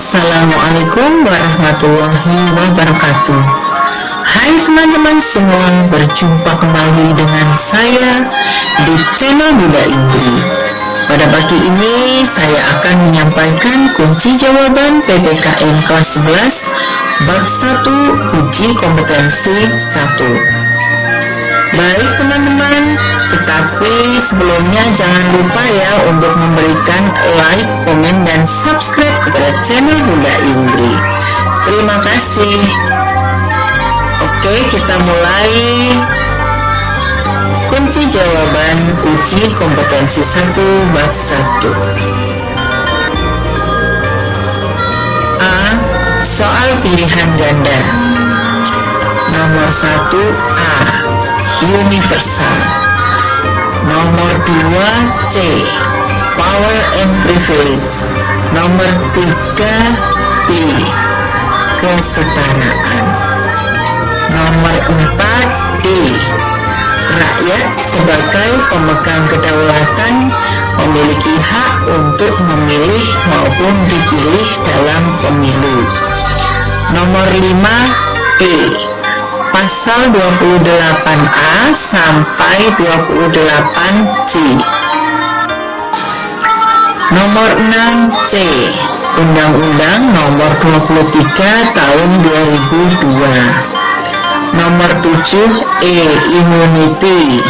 Assalamualaikum warahmatullahi wabarakatuh. Hai teman-teman semua, berjumpa kembali dengan saya di channel Bunda Indri. Pada pagi ini saya akan menyampaikan kunci jawaban PPKN kelas 11 bab 1 uji kompetensi 1. Baik teman-teman, tetapi sebelumnya jangan lupa ya untuk memberikan like, komen, dan subscribe kepada channel Bunda Indri. Terima kasih. Oke, kita mulai. Kunci jawaban uji kompetensi 1 bab 1. A. Soal pilihan ganda. Nomor 1 A. Universal. Nomor 2 C. Power and privilege. Nomor 3 B. Kesetaraan. Nomor 4 D. Rakyat sebagai pemegang kedaulatan memiliki hak untuk memilih maupun dipilih dalam pemilu. Nomor 5 E. Pasal 28A sampai 28C. Nomor 6 C. Undang-Undang Nomor 23 Tahun 2002. Nomor 7 E. Immunity.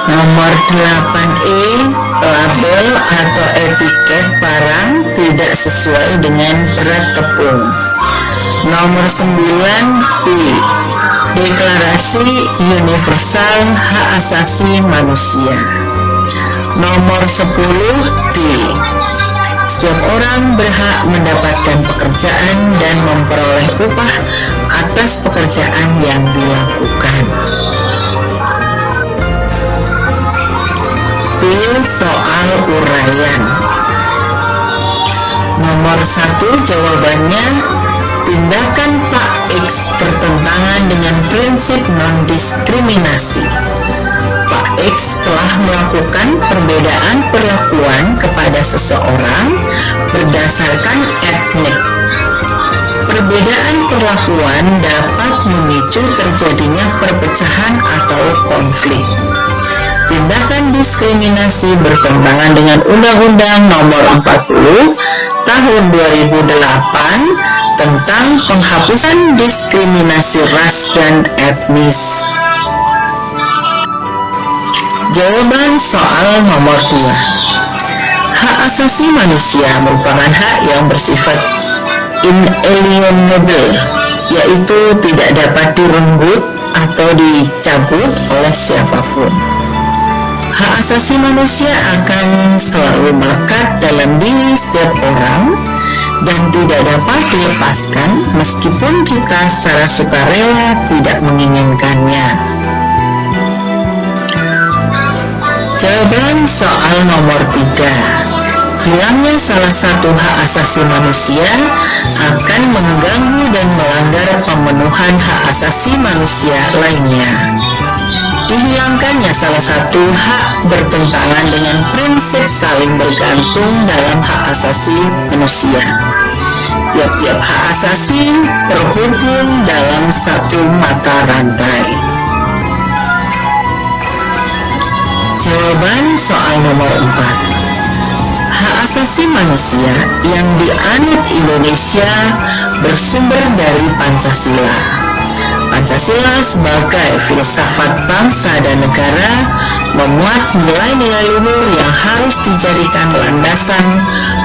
Nomor 8 E. Label atau etiket barang tidak sesuai dengan berat tepung. Nomor 9 B. Deklarasi Universal Hak Asasi Manusia. Nomor 10 D. Setiap orang berhak mendapatkan pekerjaan dan memperoleh upah atas pekerjaan yang dilakukan. B. Soal uraian. Nomor 1 jawabannya, tindakan Pak X bertentangan dengan prinsip non-diskriminasi. Pak X telah melakukan perbedaan perlakuan kepada seseorang berdasarkan etnik. Perbedaan perlakuan dapat memicu terjadinya perpecahan atau konflik. Tindakan diskriminasi bertentangan dengan Undang-Undang Nomor 40 Tahun 2008 tentang penghapusan diskriminasi ras dan etnis. Jawaban soal nomor 2. Hak asasi manusia merupakan hak yang bersifat inalienable, yaitu tidak dapat direnggut atau dicabut oleh siapapun. Hak asasi manusia akan selalu melekat dalam diri setiap orang dan tidak dapat dilepaskan meskipun kita secara sukarela tidak menginginkannya. Jawaban soal nomor 3. Hilangnya salah satu hak asasi manusia akan mengganggu dan melanggar pemenuhan hak asasi manusia lainnya. Dihilangkannya salah satu hak bertentangan dengan prinsip saling bergantung dalam hak asasi manusia. Tiap-tiap hak asasi terhubung dalam satu mata rantai. Jawaban soal nomor 4. Hak asasi manusia yang dianut Indonesia bersumber dari Pancasila. Pancasila sebagai filsafat bangsa dan negara memuat nilai-nilai luhur yang harus dijadikan landasan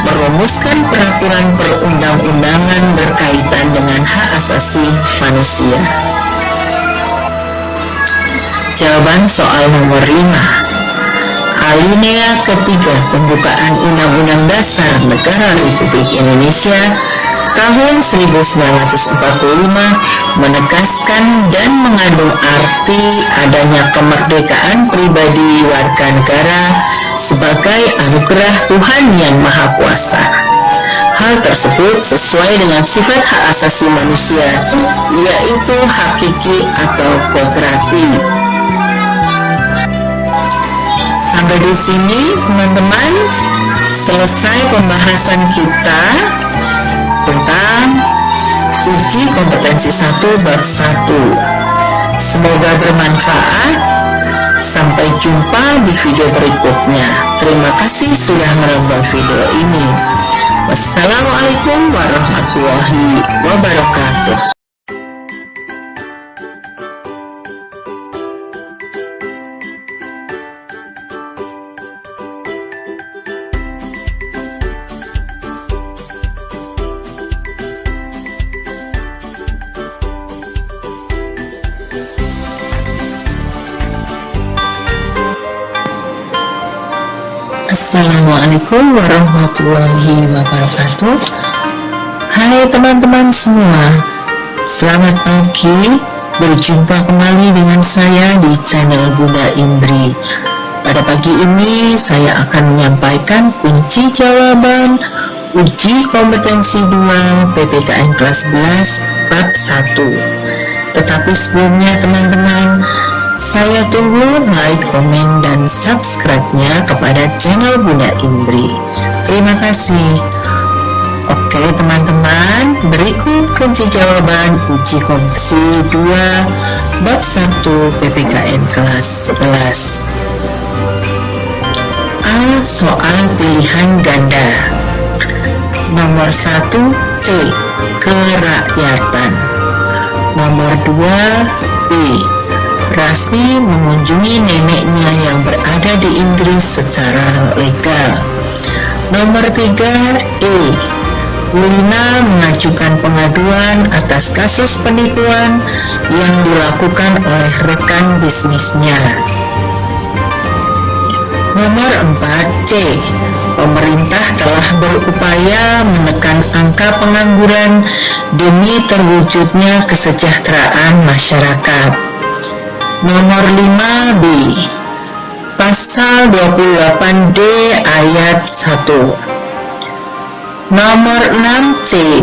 merumuskan peraturan perundang-undangan berkaitan dengan hak asasi manusia. Jawaban soal nomor 5. Alinea ketiga pembukaan Undang-Undang Dasar Negara Republik Indonesia tahun 1945 menegaskan dan mengandung arti adanya kemerdekaan pribadi warga negara sebagai anugerah Tuhan Yang Maha Kuasa. Hal tersebut sesuai dengan sifat hak asasi manusia, yaitu hakiki atau kooperatif. Sampai di sini teman-teman, selesai pembahasan kita tentang uji kompetensi 1 bab 1. Semoga bermanfaat. Sampai jumpa di video berikutnya. Terima kasih sudah menonton video ini. Wassalamualaikum warahmatullahi wabarakatuh. Assalamualaikum warahmatullahi wabarakatuh. Hai teman-teman semua, selamat pagi. Berjumpa kembali dengan saya di channel Bunda Indri. Pada pagi ini saya akan menyampaikan kunci jawaban uji kompetensi 2 PPKN kelas 11 bab 1. Tetapi sebelumnya teman-teman, saya tunggu like, komen, dan subscribe-nya kepada channel Bunda Indri. Terima kasih. Oke teman-teman, berikut kunci jawaban uji kompetensi 2 bab 1 PPKN kelas 11. A. Soal pilihan ganda. Nomor 1 C. Kerakyatan. Nomor 2 B. Rasti mengunjungi neneknya yang berada di Inggris secara legal. Nomor 3 E. Lina mengajukan pengaduan atas kasus penipuan yang dilakukan oleh rekan bisnisnya. Nomor 4 C. Pemerintah telah berupaya menekan angka pengangguran demi terwujudnya kesejahteraan masyarakat. Nomor 5 B. Pasal 28D ayat 1. Nomor 6 C.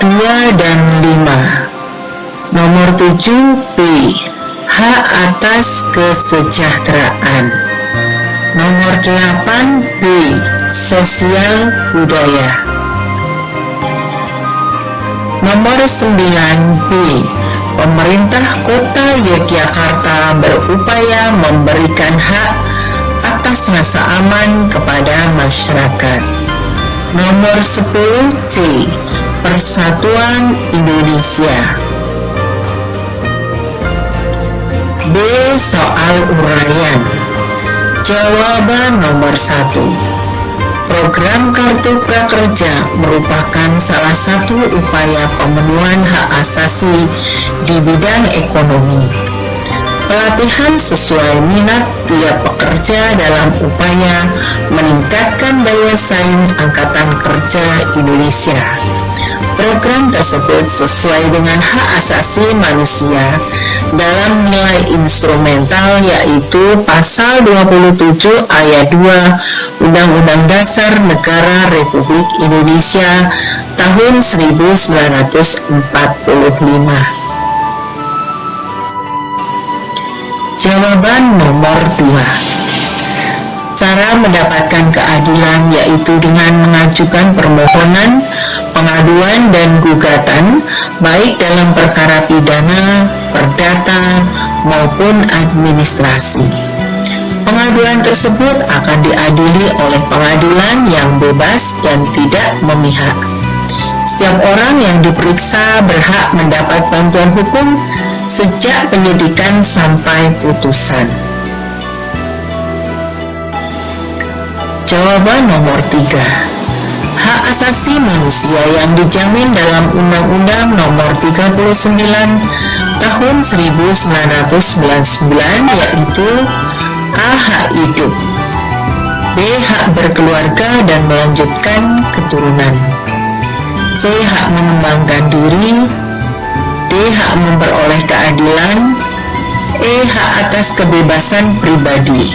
2 dan 5. Nomor 7 B. Hak atas kesejahteraan. Nomor 8 B. Sosial budaya. Nomor 9 B. Pemerintah Kota Yogyakarta berupaya memberikan hak atas rasa aman kepada masyarakat. Nomor 10 C. Persatuan Indonesia. B. Soal uraian. Jawaban nomor 1. Program Kartu Prakerja merupakan salah satu upaya pemenuhan hak asasi di bidang ekonomi. Pelatihan sesuai minat tiap pekerja dalam upaya meningkatkan daya saing angkatan kerja Indonesia. Program tersebut sesuai dengan hak asasi manusia dalam nilai instrumental, yaitu Pasal 27 ayat 2 Undang-Undang Dasar Negara Republik Indonesia tahun 1945. Jawaban nomor 2. Cara mendapatkan keadilan yaitu dengan mengajukan permohonan, pengaduan, dan gugatan baik dalam perkara pidana, perdata, maupun administrasi. Pengaduan tersebut akan diadili oleh pengadilan yang bebas dan tidak memihak. Setiap orang yang diperiksa berhak mendapat bantuan hukum sejak penyidikan sampai putusan. Jawaban nomor 3. Hak asasi manusia yang dijamin dalam Undang-Undang Nomor 39 Tahun 1999 yaitu A. Hak hidup, B. Hak berkeluarga dan melanjutkan keturunan, C. Hak mengembangkan diri, D. Hak memperoleh keadilan, E. Hak atas kebebasan pribadi,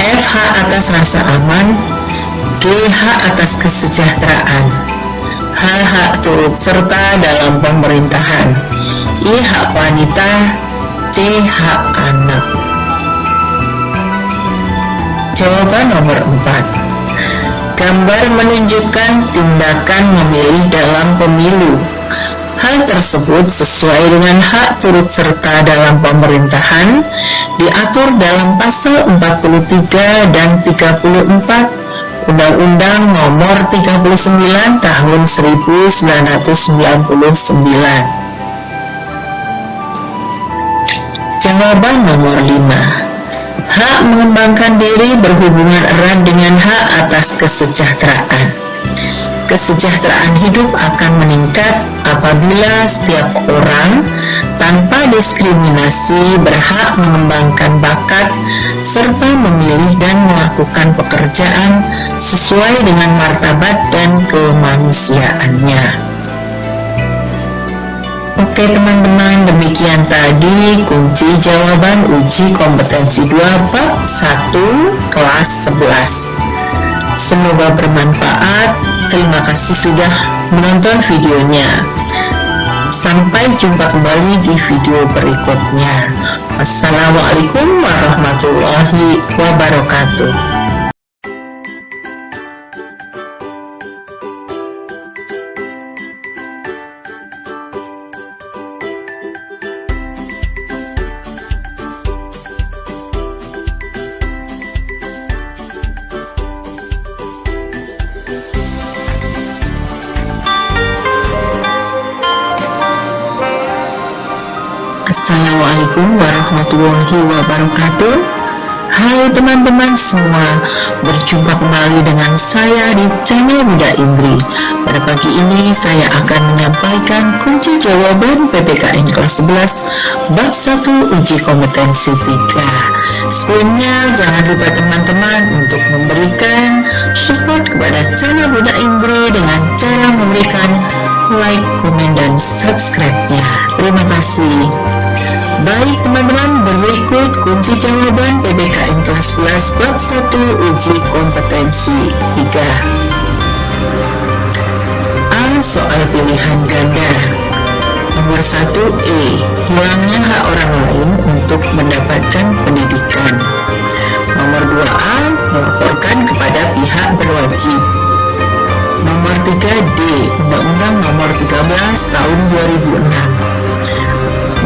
F. Hak atas rasa aman, G. Hak atas kesejahteraan, H. Hak turut serta dalam pemerintahan, I. Hak wanita, C. Hak anak. Jawaban nomor 4. Gambar menunjukkan tindakan memilih dalam pemilu. Hal tersebut sesuai dengan hak turut serta dalam pemerintahan diatur dalam pasal 43 dan 34 Undang-Undang Nomor 39 Tahun 1999. Jawaban nomor 5. Hak mengembangkan diri berhubungan erat dengan hak atas kesejahteraan. Kesejahteraan hidup akan meningkat apabila setiap orang tanpa diskriminasi berhak mengembangkan bakat serta memilih dan melakukan pekerjaan sesuai dengan martabat dan kemanusiaannya. Oke teman-teman, demikian tadi kunci jawaban uji kompetensi 2 bab 1 kelas 11. Semoga bermanfaat. Terima kasih sudah menonton videonya. Sampai jumpa kembali di video berikutnya. Wassalamualaikum warahmatullahi wabarakatuh. Assalamualaikum warahmatullahi wabarakatuh. Hai teman-teman semua, berjumpa kembali dengan saya di channel Bunda Indri. Pada pagi ini saya akan menyampaikan kunci jawaban PPKN kelas 11 bab 1 uji kompetensi 3. Sebelumnya jangan lupa teman-teman untuk memberikan support kepada channel Bunda Indri dengan cara memberikan like, komen, dan subscribe-nya. Terima kasih. Baik teman-teman, berikut kunci jawaban PPKN kelas 11 bab 1 uji kompetensi 3. A. Soal pilihan ganda. Nomor 1E. Hilangnya hak orang lain untuk mendapatkan pendidikan. Nomor 2A. Melaporkan kepada pihak berwajib. Nomor 3D. Undang-Undang Nomor 13 Tahun 2006.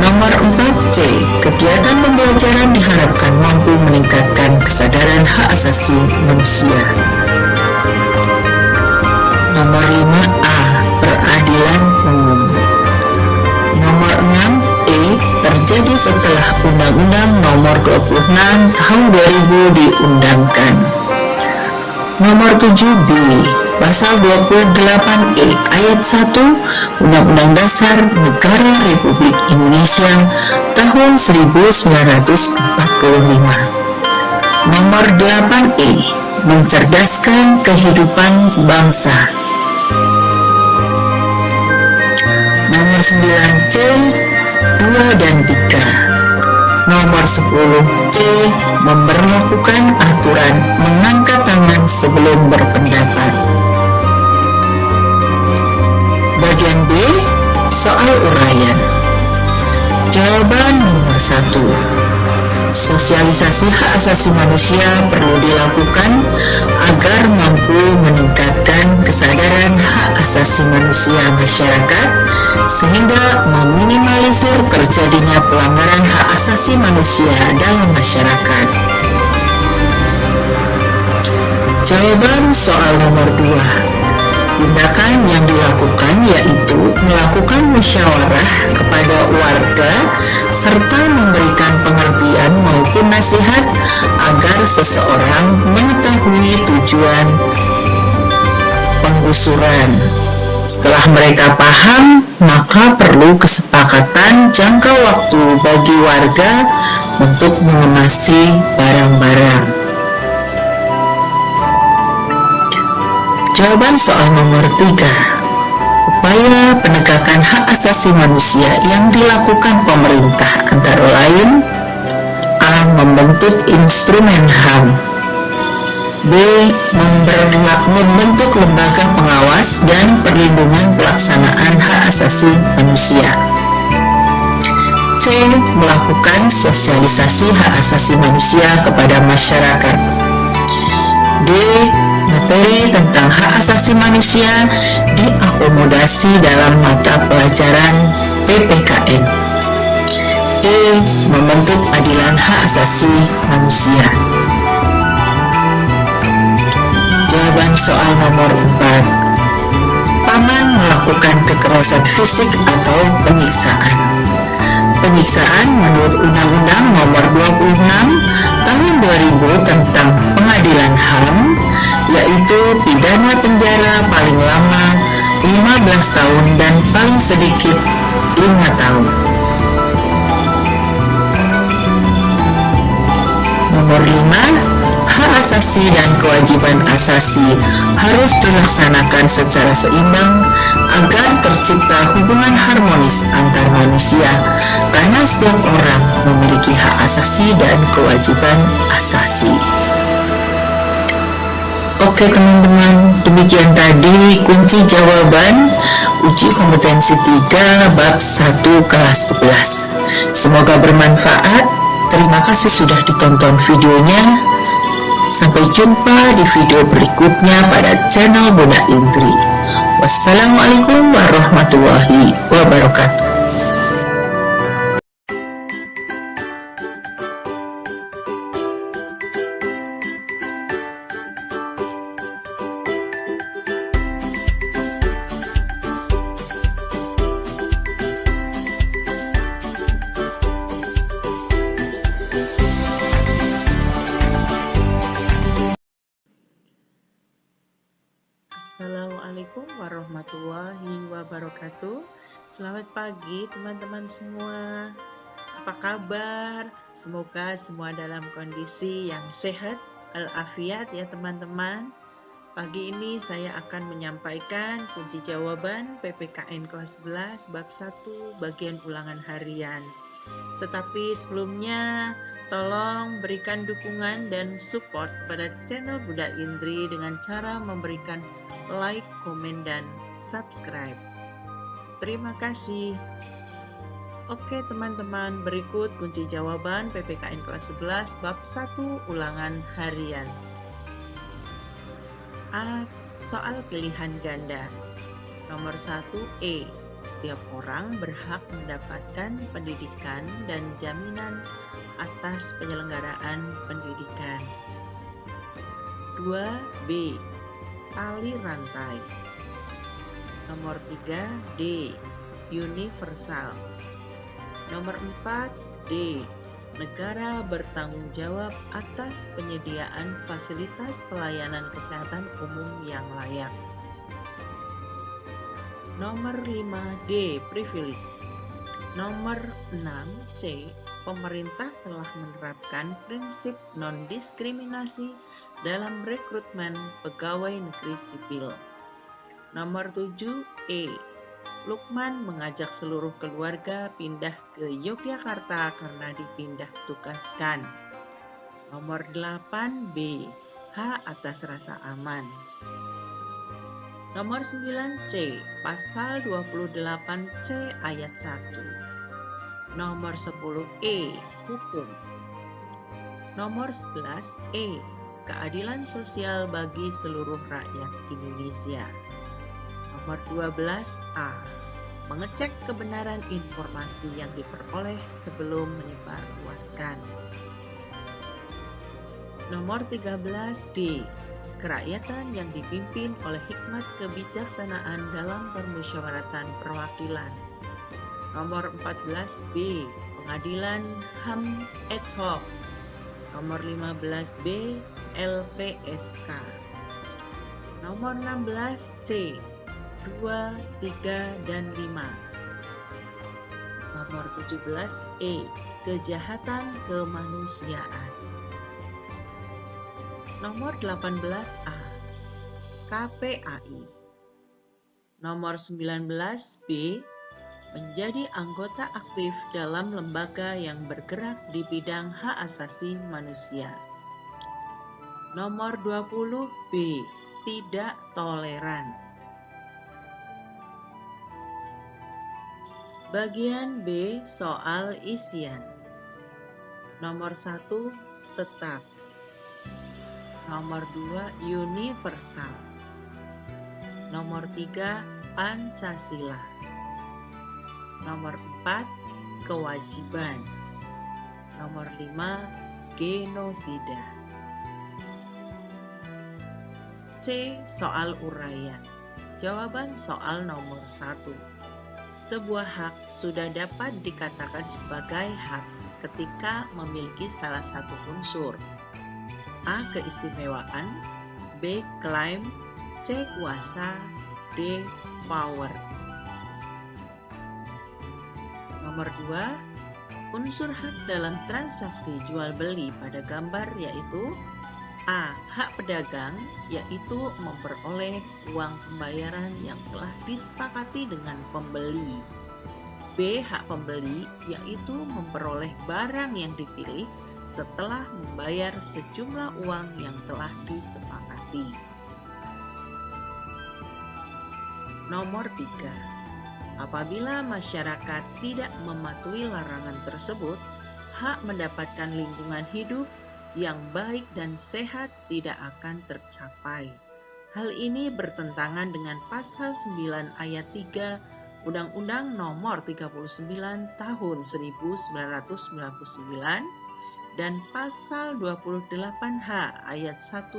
Nomor 4C. Kegiatan pembelajaran diharapkan mampu meningkatkan kesadaran hak asasi manusia. Nomor 5A. Peradilan umum. Nomor 6E. Terjadi setelah Undang-Undang Nomor 26 Tahun 2000 diundangkan. Nomor 7B. Pasal 28E ayat 1 Undang-Undang Dasar Negara Republik Indonesia tahun 1945. Nomor 8E. Mencerdaskan kehidupan bangsa. Nomor 9C. 2 dan 3. Nomor 10C. Memberlakukan aturan mengangkat tangan sebelum berpendapat. Bagian B. Soal uraian. Jawaban nomor 1. Sosialisasi hak asasi manusia perlu dilakukan agar mampu meningkatkan kesadaran hak asasi manusia masyarakat sehingga meminimalisir terjadinya pelanggaran hak asasi manusia dalam masyarakat. Jawaban soal nomor 2. Tindakan yang dilakukan yaitu melakukan musyawarah kepada warga serta memberikan pengertian maupun nasihat agar seseorang mengetahui tujuan penggusuran. Setelah mereka paham, maka perlu kesepakatan jangka waktu bagi warga untuk mengemasi barang-barang. Jawaban soal nomor 3. Upaya penegakan hak asasi manusia yang dilakukan pemerintah antara lain: A. Membentuk instrumen HAM. B. Membentuk lembaga pengawas dan perlindungan pelaksanaan hak asasi manusia. C. Melakukan sosialisasi hak asasi manusia kepada masyarakat. D. Materi tentang hak asasi manusia diakomodasi dalam mata pelajaran PPKN. E. Membentuk adilan hak asasi manusia. Jawaban soal nomor 4. Paman melakukan kekerasan fisik atau penyiksaan. Penyiksaan menurut Undang-Undang Nomor 26 Tahun 2000 tentang Pengadilan HAM, yaitu pidana penjara paling lama 15 tahun dan paling sedikit 5 tahun. Nomor 5. Hak asasi dan kewajiban asasi harus dilaksanakan secara seimbang agar tercipta hubungan harmonis antar manusia, karena setiap orang memiliki hak asasi dan kewajiban asasi. Oke teman-teman, demikian tadi kunci jawaban uji kompetensi 3 bab 1 kelas 11. Semoga bermanfaat. Terima kasih sudah ditonton videonya. Sampai jumpa di video berikutnya pada channel Bunda Indri. Wassalamualaikum warahmatullahi wabarakatuh. Assalamualaikum warahmatullahi wabarakatuh. Selamat pagi teman-teman semua. Apa kabar? Semoga semua dalam kondisi yang sehat, walafiat ya teman-teman. Pagi ini saya akan menyampaikan kunci jawaban PPKN kelas 11 bab 1 bagian ulangan harian. Tetapi sebelumnya, tolong berikan dukungan dan support kepada channel Bunda Indri dengan cara memberikan like, komen, dan subscribe. Terima kasih. Oke teman-teman, berikut kunci jawaban PPKN kelas 11 bab 1 ulangan harian. A. Soal pilihan ganda. Nomor 1 E. Setiap orang berhak mendapatkan pendidikan dan jaminan atas penyelenggaraan pendidikan. 2. B. Tali rantai. Nomor 3 D. Universal. Nomor 4 D. Negara bertanggung jawab atas penyediaan fasilitas pelayanan kesehatan umum yang layak. Nomor 5 D. Privilege. Nomor 6 C. Pemerintah telah menerapkan prinsip non-diskriminasi dalam rekrutmen pegawai negeri sipil. Nomor 7 E. Lukman mengajak seluruh keluarga pindah ke Yogyakarta karena dipindah tugaskan. Nomor 8 B. Hak atas rasa aman. Nomor 9 C. Pasal 28 C ayat 1. Nomor 10 E. Hukum. Nomor 11 E. Keadilan sosial bagi seluruh rakyat Indonesia. Nomor 12 A. Mengecek kebenaran informasi yang diperoleh sebelum menyebarluaskan. Nomor 13 D. Kerakyatan yang dipimpin oleh hikmat kebijaksanaan dalam permusyawaratan perwakilan. Nomor 14 B. Pengadilan HAM ad hoc. Nomor 15 B. LPSK. Nomor 16 C. 2, 3, dan 5. Nomor 17 E. Kejahatan kemanusiaan. Nomor 18 A. KPAI. Nomor 19 B. Menjadi anggota aktif dalam lembaga yang bergerak di bidang hak asasi manusia. Nomor 20 B. Tidak toleran. Bagian B. Soal isian. Nomor 1. Tetap. Nomor 2, universal. Nomor 3, Pancasila. Nomor 4, kewajiban. Nomor 5, genosida. C. Soal uraian. Jawaban soal nomor 1. Sebuah hak sudah dapat dikatakan sebagai hak ketika memiliki salah satu unsur. A. Keistimewaan. B. Klaim. C. Kuasa. D. Power. Nomor 2. Unsur hak dalam transaksi jual beli pada gambar yaitu A. Hak pedagang, yaitu memperoleh uang pembayaran yang telah disepakati dengan pembeli. B. Hak pembeli, yaitu memperoleh barang yang dipilih setelah membayar sejumlah uang yang telah disepakati. Nomor 3. Apabila masyarakat tidak mematuhi larangan tersebut, hak mendapatkan lingkungan hidup yang baik dan sehat tidak akan tercapai. Hal ini bertentangan dengan pasal 9 ayat 3 Undang-Undang Nomor 39 Tahun 1999 dan pasal 28H ayat 1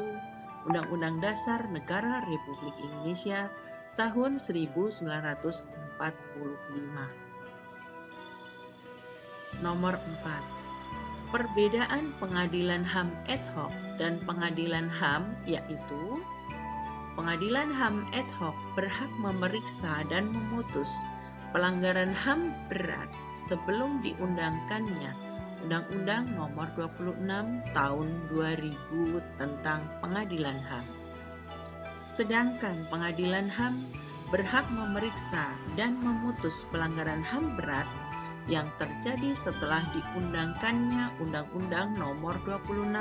Undang-Undang Dasar Negara Republik Indonesia tahun 1945. Nomor 4. Perbedaan pengadilan HAM ad hoc dan pengadilan HAM yaitu pengadilan HAM ad hoc berhak memeriksa dan memutus pelanggaran HAM berat sebelum diundangkannya Undang-Undang Nomor 26 Tahun 2000 tentang Pengadilan HAM. Sedangkan pengadilan HAM berhak memeriksa dan memutus pelanggaran HAM berat yang terjadi setelah diundangkannya Undang-Undang Nomor 26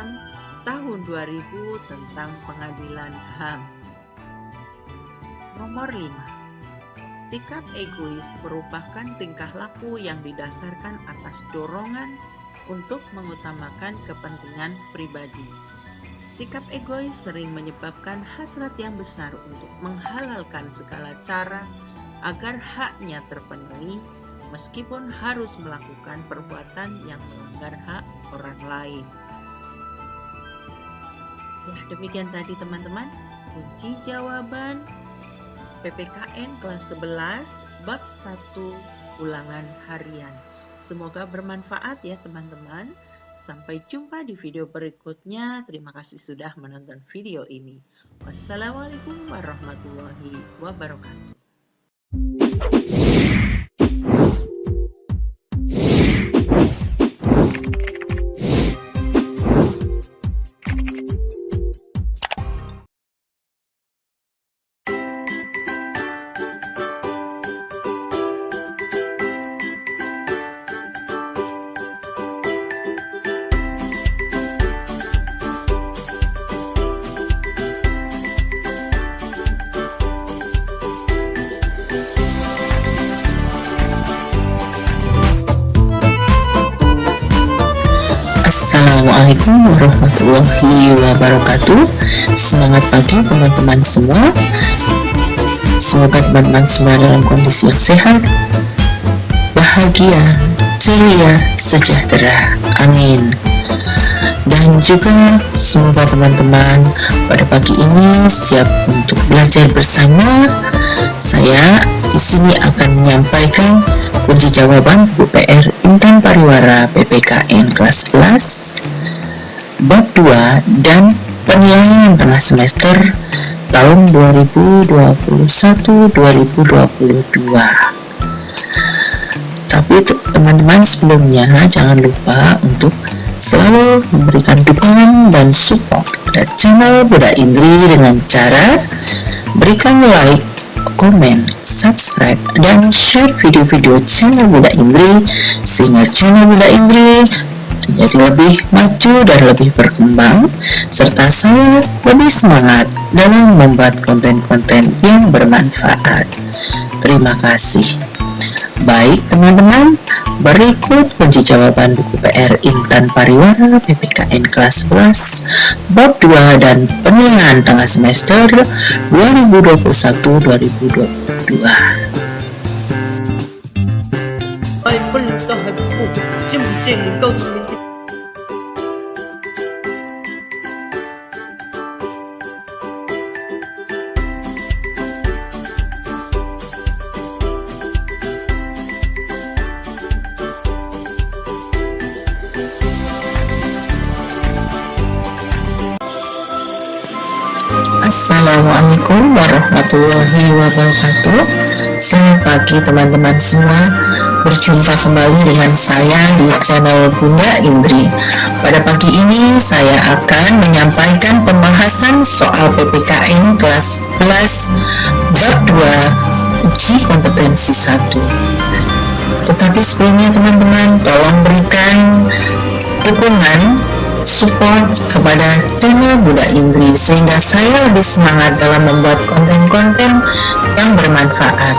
Tahun 2000 tentang Pengadilan HAM. Nomor 5. Sikap egois merupakan tingkah laku yang didasarkan atas dorongan untuk mengutamakan kepentingan pribadi. Sikap egois sering menyebabkan hasrat yang besar untuk menghalalkan segala cara agar haknya terpenuhi, meskipun harus melakukan perbuatan yang melanggar hak orang lain. Ya, demikian tadi teman-teman, kunci jawaban PPKN kelas 11 bab 1 ulangan harian. Semoga bermanfaat ya teman-teman. Sampai jumpa di video berikutnya. Terima kasih sudah menonton video ini. Wassalamualaikum warahmatullahi wabarakatuh. Assalamualaikum warahmatullahi wabarakatuh. Semangat pagi teman-teman semua. Semoga teman-teman semua dalam kondisi yang sehat, bahagia, ceria, sejahtera. Amin. Dan juga semoga teman-teman pada pagi ini siap untuk belajar bersama. Saya di sini akan menyampaikan kunci jawaban buku PR Intan Pariwara PPKN kelas 11 bab 2 dan penilaian tengah semester tahun 2021-2022. Tapi teman-teman sebelumnya jangan lupa untuk selalu memberikan dukungan dan support pada channel Budak Indri dengan cara berikan like, komen, subscribe, dan share video-video channel Budak Indri sehingga channel Budak Indri menjadi lebih maju dan lebih berkembang, serta saya lebih semangat dalam membuat konten-konten yang bermanfaat. Terima kasih. Baik teman-teman, Berikut kunci jawaban buku PR Intan Pariwara PPKN kelas 11 bab 2 dan penilaian tengah semester 2021-2022. Assalamualaikum warahmatullahi wabarakatuh. Selamat pagi teman-teman semua. Berjumpa kembali dengan saya di channel Bunda Indri. Pada pagi ini saya akan menyampaikan pembahasan soal PPKN kelas 11 bab 2 uji kompetensi 1. Tetapi sebelumnya teman-teman, tolong berikan dukungan support kepada channel Bunda Indri sehingga saya lebih semangat dalam membuat konten-konten yang bermanfaat.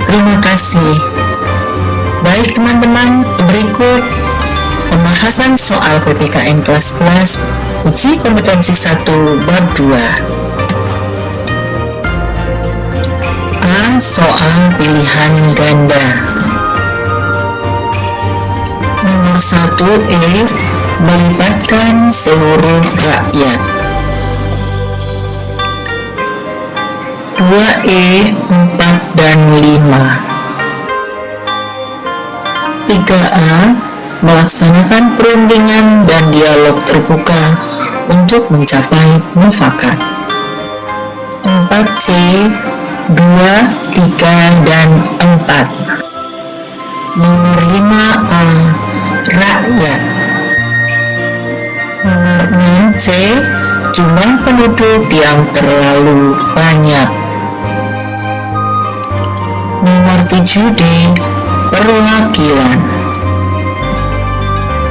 Terima kasih. Baik teman-teman, berikut pembahasan soal PPKN kelas 11 uji kompetensi 1 bab 2. A. Soal pilihan ganda. Nomor 1E, melibatkan seluruh rakyat. 2E, 4 dan 5. 3A, melaksanakan perundingan dan dialog terbuka untuk mencapai mufakat. 4C, 2, 3 dan 4. Nomor 5A, rakyat. Nomor 6C, jumlah penduduk yang terlalu banyak. Nomor 7D, perwakilan.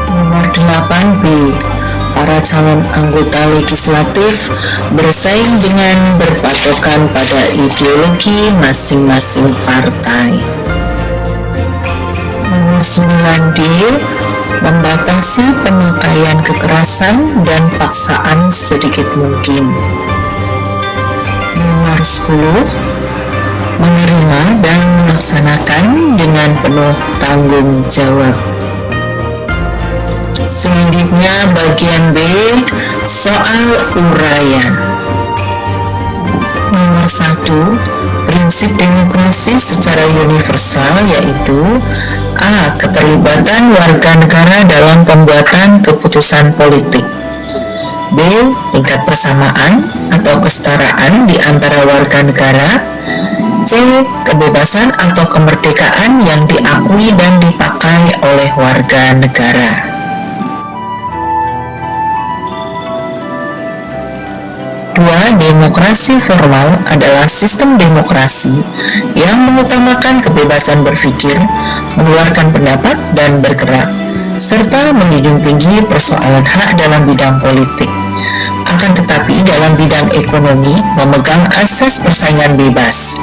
Nomor 8B, para calon anggota legislatif bersaing dengan berpatokan pada ideologi masing-masing partai. Nomor 9D, membatasi pemakaian kekerasan dan paksaan sedikit mungkin. Nomor 10, menerima dan melaksanakan dengan penuh tanggung jawab. Selanjutnya bagian B, soal uraian. Nomor 1, prinsip demokrasi secara universal, yaitu A. Keterlibatan warga negara dalam pembuatan keputusan politik. B. Tingkat persamaan atau kesetaraan di antara warga negara. C. Kebebasan atau kemerdekaan yang diakui dan dipakai oleh warga negara. Demokrasi formal adalah sistem demokrasi yang mengutamakan kebebasan berpikir, mengeluarkan pendapat, dan bergerak, serta menjunjung tinggi persoalan hak dalam bidang politik. Akan tetapi dalam bidang ekonomi memegang asas persaingan bebas.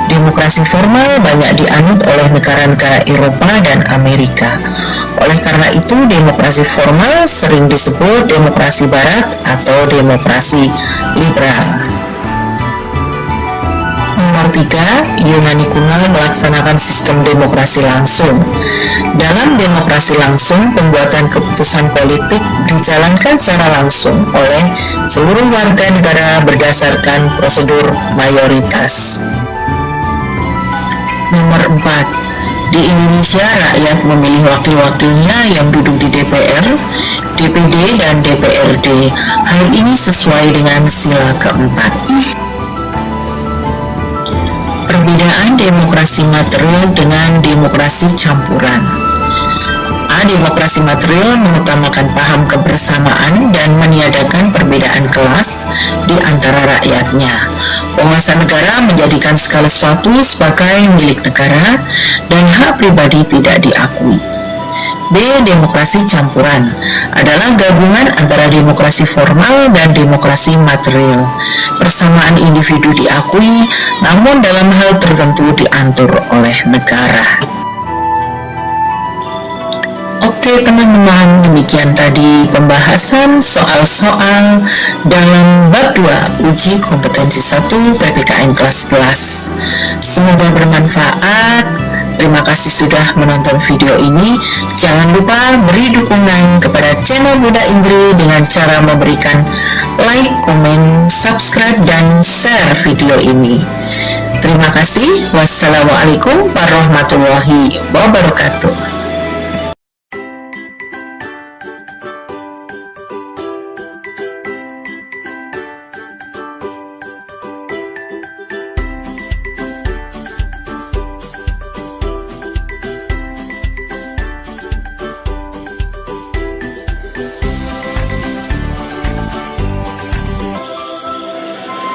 Demokrasi formal banyak dianut oleh negara-negara Eropa dan Amerika. Oleh karena itu, demokrasi formal sering disebut demokrasi barat atau demokrasi liberal. Nomor 3, Yunani kuno melaksanakan sistem demokrasi langsung. Dalam demokrasi langsung, pembuatan keputusan politik dijalankan secara langsung oleh seluruh warga negara berdasarkan prosedur mayoritas. Nomor 4, di Indonesia rakyat memilih wakil-wakilnya yang duduk di DPR, DPD, dan DPRD. Hal ini sesuai dengan sila keempat. Perbedaan demokrasi material dengan demokrasi campuran. A. Demokrasi material mengutamakan paham kebersamaan dan meniadakan perbedaan kelas di antara rakyatnya. Penguasa negara menjadikan segala sesuatu sebagai milik negara dan hak pribadi tidak diakui. B. Demokrasi campuran adalah gabungan antara demokrasi formal dan demokrasi material. Persamaan individu diakui, namun dalam hal tertentu diatur oleh negara. Oke teman-teman, demikian tadi pembahasan soal-soal dalam bab 2 uji kompetensi 1 PPKN kelas 11. Semoga bermanfaat. Terima kasih sudah menonton video ini. Jangan lupa beri dukungan kepada channel Budak Indri dengan cara memberikan like, komen, subscribe, dan share video ini. Terima kasih. Wassalamualaikum warahmatullahi wabarakatuh.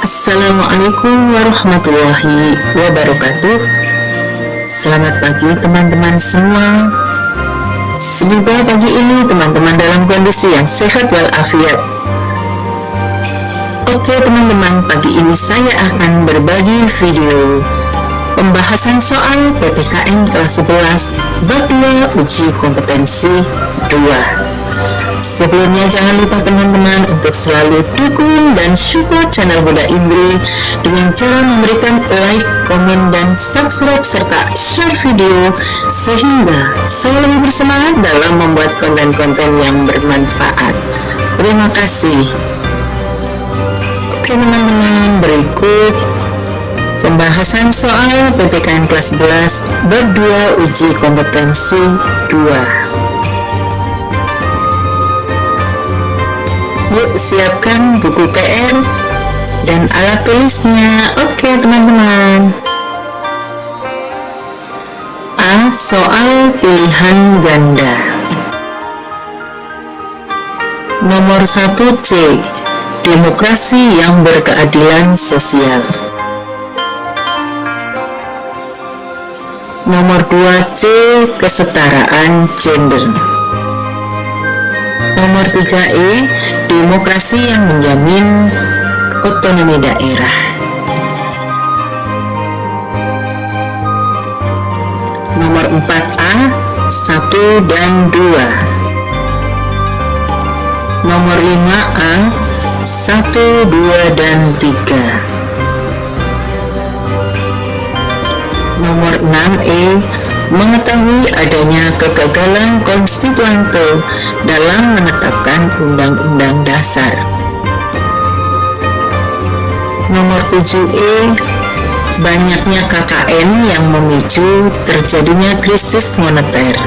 Assalamualaikum warahmatullahi wabarakatuh. Selamat pagi teman-teman semua. Semoga pagi ini teman-teman dalam kondisi yang sehat walafiat. Oke teman-teman, pagi ini saya akan berbagi video pembahasan soal PPKN kelas 11 bab 2 uji kompetensi 2. Sebelumnya jangan lupa teman-teman untuk selalu dukung dan support channel Budak Indri dengan cara memberikan like, komen, dan subscribe serta share video sehingga saya lebih bersemangat dalam membuat konten-konten yang bermanfaat. Terima kasih. Oke teman-teman, berikut pembahasan soal PPKN kelas 11 bab 2 uji kompetensi 2. Yuk siapkan buku PR dan alat tulisnya. Oke teman-teman. A. Soal pilihan ganda. Nomor 1C. Demokrasi yang berkeadilan sosial. Nomor 2C. Kesetaraan gender. Nomor 3E. Demokrasi yang menjamin otonomi daerah. Nomor 4A 1 dan 2. Nomor 5A 1, 2, dan 3. Nomor 6E mengetahui adanya kegagalan konstituante dalam menetapkan Undang-Undang Dasar. Nomor 7E, banyaknya KKN yang memicu terjadinya krisis moneter.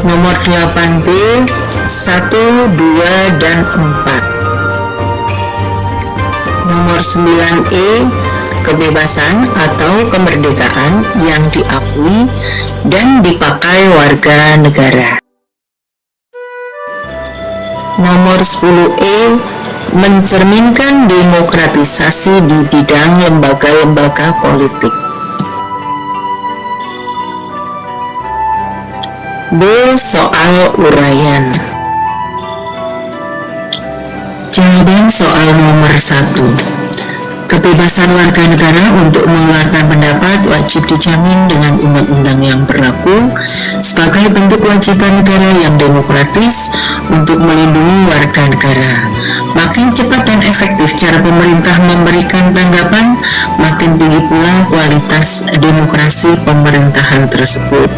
Nomor 8B, 1, 2, dan 4. Nomor 9E, kebebasan atau kemerdekaan yang diakui dan dipakai warga negara. Nomor 10E, mencerminkan demokratisasi di bidang lembaga-lembaga politik. B. Soal uraian. Jawaban soal nomor 1. Kebebasan warga negara untuk mengeluarkan pendapat wajib dijamin dengan undang-undang yang berlaku sebagai bentuk kewajiban negara yang demokratis untuk melindungi warga negara. Makin cepat dan efektif cara pemerintah memberikan tanggapan, makin tinggi pula kualitas demokrasi pemerintahan tersebut.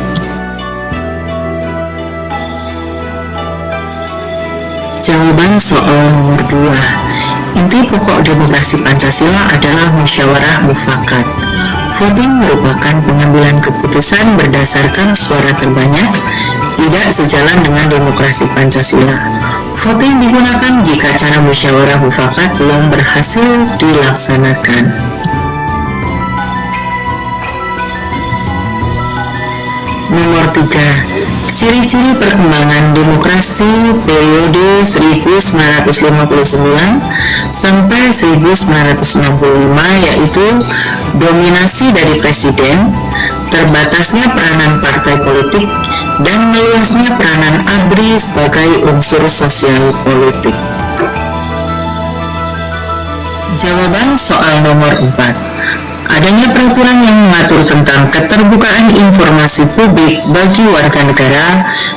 Jawaban soal nomor 2. Inti pokok demokrasi Pancasila adalah musyawarah mufakat. Voting merupakan pengambilan keputusan berdasarkan suara terbanyak, tidak sejalan dengan demokrasi Pancasila. Voting digunakan jika cara musyawarah mufakat belum berhasil dilaksanakan. Nomor 3. Ciri-ciri perkembangan demokrasi periode 1959 sampai 1965 yaitu dominasi dari presiden, terbatasnya peranan partai politik, dan meluasnya peranan ABRI sebagai unsur sosial politik. Jawaban soal nomor 4. Adanya peraturan yang mengatur tentang keterbukaan informasi publik bagi warga negara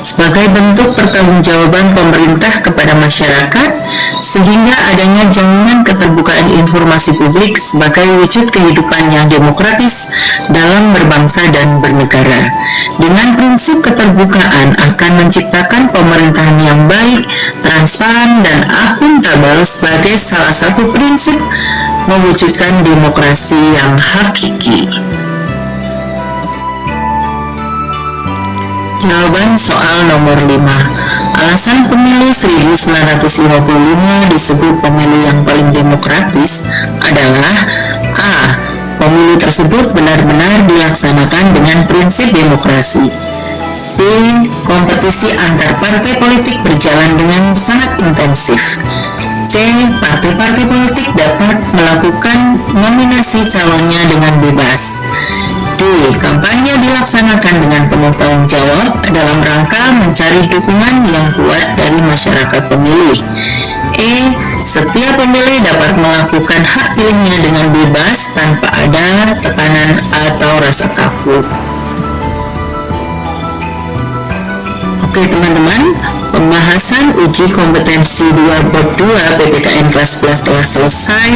sebagai bentuk pertanggungjawaban pemerintah kepada masyarakat, sehingga adanya jaminan keterbukaan informasi publik sebagai wujud kehidupan yang demokratis dalam berbangsa dan bernegara. Dengan prinsip keterbukaan akan menciptakan pemerintahan yang baik, transparan, dan akuntabel sebagai salah satu prinsip mewujudkan demokrasi yang hakiki. Jawaban soal nomor 5. Alasan pemilu 1955 disebut pemilu yang paling demokratis adalah A. Pemilu tersebut benar-benar dilaksanakan dengan prinsip demokrasi. B. Kompetisi antar partai politik berjalan dengan sangat intensif. C. Partai-partai politik dapat melakukan nominasi calonnya dengan bebas. D. Kampanye dilaksanakan dengan penuh tanggung jawab dalam rangka mencari dukungan yang kuat dari masyarakat pemilih. E. Setiap pemilih dapat melakukan hak pilihnya dengan bebas tanpa ada tekanan atau rasa kaku. Oke teman-teman, pembahasan uji kompetensi 2 bab 2 PPKN kelas 11 telah selesai.